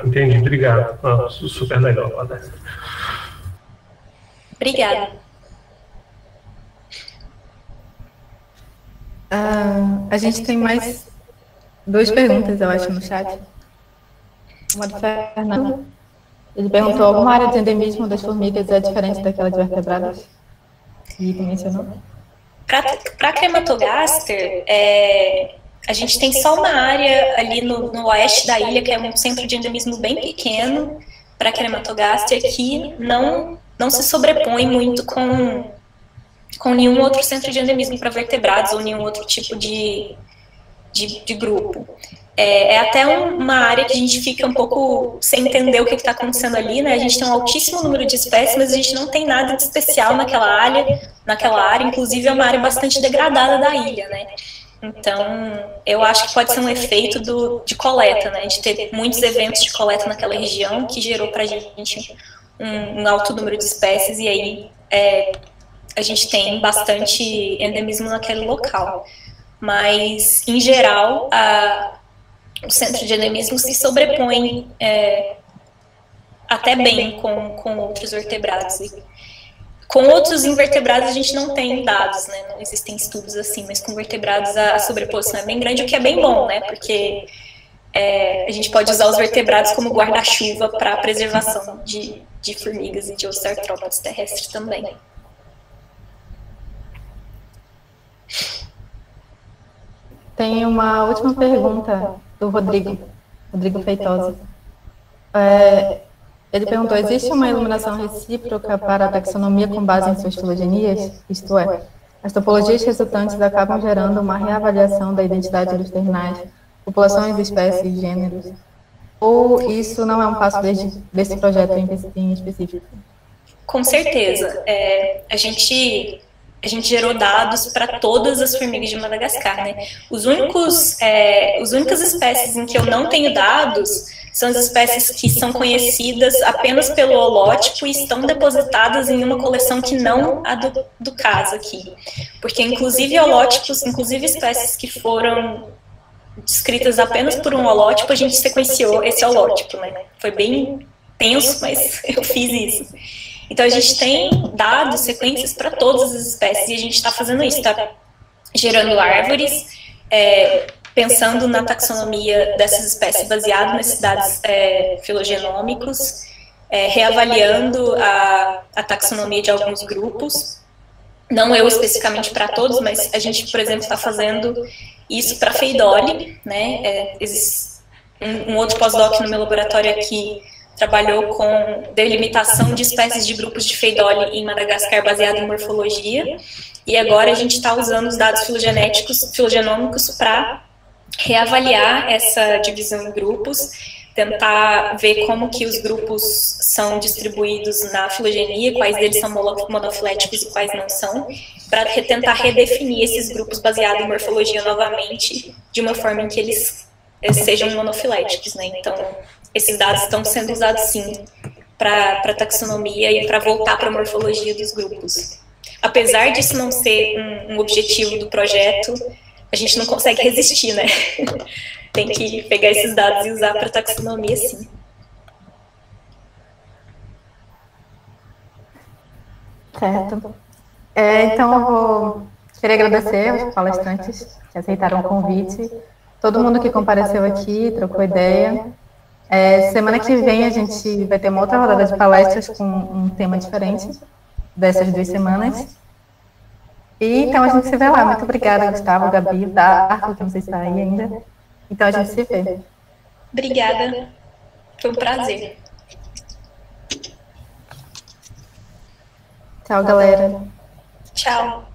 Entendi, obrigado. Super legal, palestra. Obrigada. A gente tem mais 2 perguntas, eu acho, no chat. Uma do Fernando. Ele perguntou: alguma área de endemismo das formigas é diferente daquela de vertebrados? E mencionou. Para Crematogaster, a gente tem só uma área ali no oeste da ilha, que é um centro de endemismo bem pequeno para Crematogaster, que não se sobrepõe muito com nenhum outro centro de endemismo para vertebrados ou nenhum outro tipo de grupo. É até uma área que a gente fica um pouco sem entender o que está acontecendo ali, né? A gente tem um altíssimo número de espécies, mas a gente não tem nada de especial naquela área, inclusive é uma área bastante degradada da ilha, né? Então, eu acho que pode ser um efeito de coleta, né? De ter muitos eventos de coleta naquela região que gerou para a gente um alto número de espécies, e aí a gente tem bastante endemismo naquele local. Mas, em geral, o centro de endemismo se sobrepõe até bem com outros vertebrados. Com outros invertebrados a gente não tem dados, né? Não existem estudos assim, mas com vertebrados a sobreposição é bem grande, o que é bem bom, né? Porque a gente pode usar os vertebrados como guarda-chuva para a preservação de formigas e de outros artrópodes terrestres também. Tem uma última pergunta do Rodrigo Feitosa. Ele perguntou: existe uma iluminação recíproca para a taxonomia com base em suas filogenias? Isto é, as topologias resultantes acabam gerando uma reavaliação da identidade dos terminais, populações, espécies, gêneros? Ou isso não é um passo desse projeto em específico? Com certeza. A gente gerou dados para todas as formigas de Madagascar, né? As únicas espécies em que eu não tenho dados são as espécies que são conhecidas apenas pelo holótipo e estão depositadas em uma coleção que não a do caso aqui. Porque, inclusive, holótipos, inclusive espécies que foram descritas apenas por um holótipo, a gente sequenciou esse holótipo, né? Foi bem tenso, mas eu fiz isso. Então, a gente tem dados, sequências para todas as espécies, e a gente está fazendo isso, está gerando árvores, pensando na taxonomia dessas espécies baseado nesses dados filogenômicos, reavaliando a taxonomia de alguns grupos, não eu especificamente para todos, mas a gente, por exemplo, está fazendo isso para Feidole, né? Um outro pós-doc no meu laboratório aqui trabalhou com delimitação de espécies de grupos de Feidole em Madagascar baseado em morfologia, e agora a gente está usando os dados filogenômicos para reavaliar essa divisão em grupos, tentar ver como que os grupos são distribuídos na filogenia, quais deles são monofiléticos e quais não são, para tentar redefinir esses grupos baseados em morfologia novamente, de uma forma em que eles sejam monofiléticos, né? Então, esses dados estão sendo usados, sim, para taxonomia e para voltar para a morfologia dos grupos. Apesar disso não ser um objetivo do projeto, a gente não consegue resistir, né? Tem que pegar esses dados e usar para taxonomia, sim. Certo. Então, eu queria agradecer aos palestrantes que aceitaram o convite, todo mundo que compareceu aqui, trocou ideia. Semana que vem a gente vai ter uma outra rodada de palestras com um tema diferente dessas 2 semanas. E então a gente se vê lá. Muito obrigada, Gustavo, Gabi, Darko, que não sei se está aí ainda. Então a gente se vê. Obrigada. Foi um prazer. Tchau, galera. Tchau.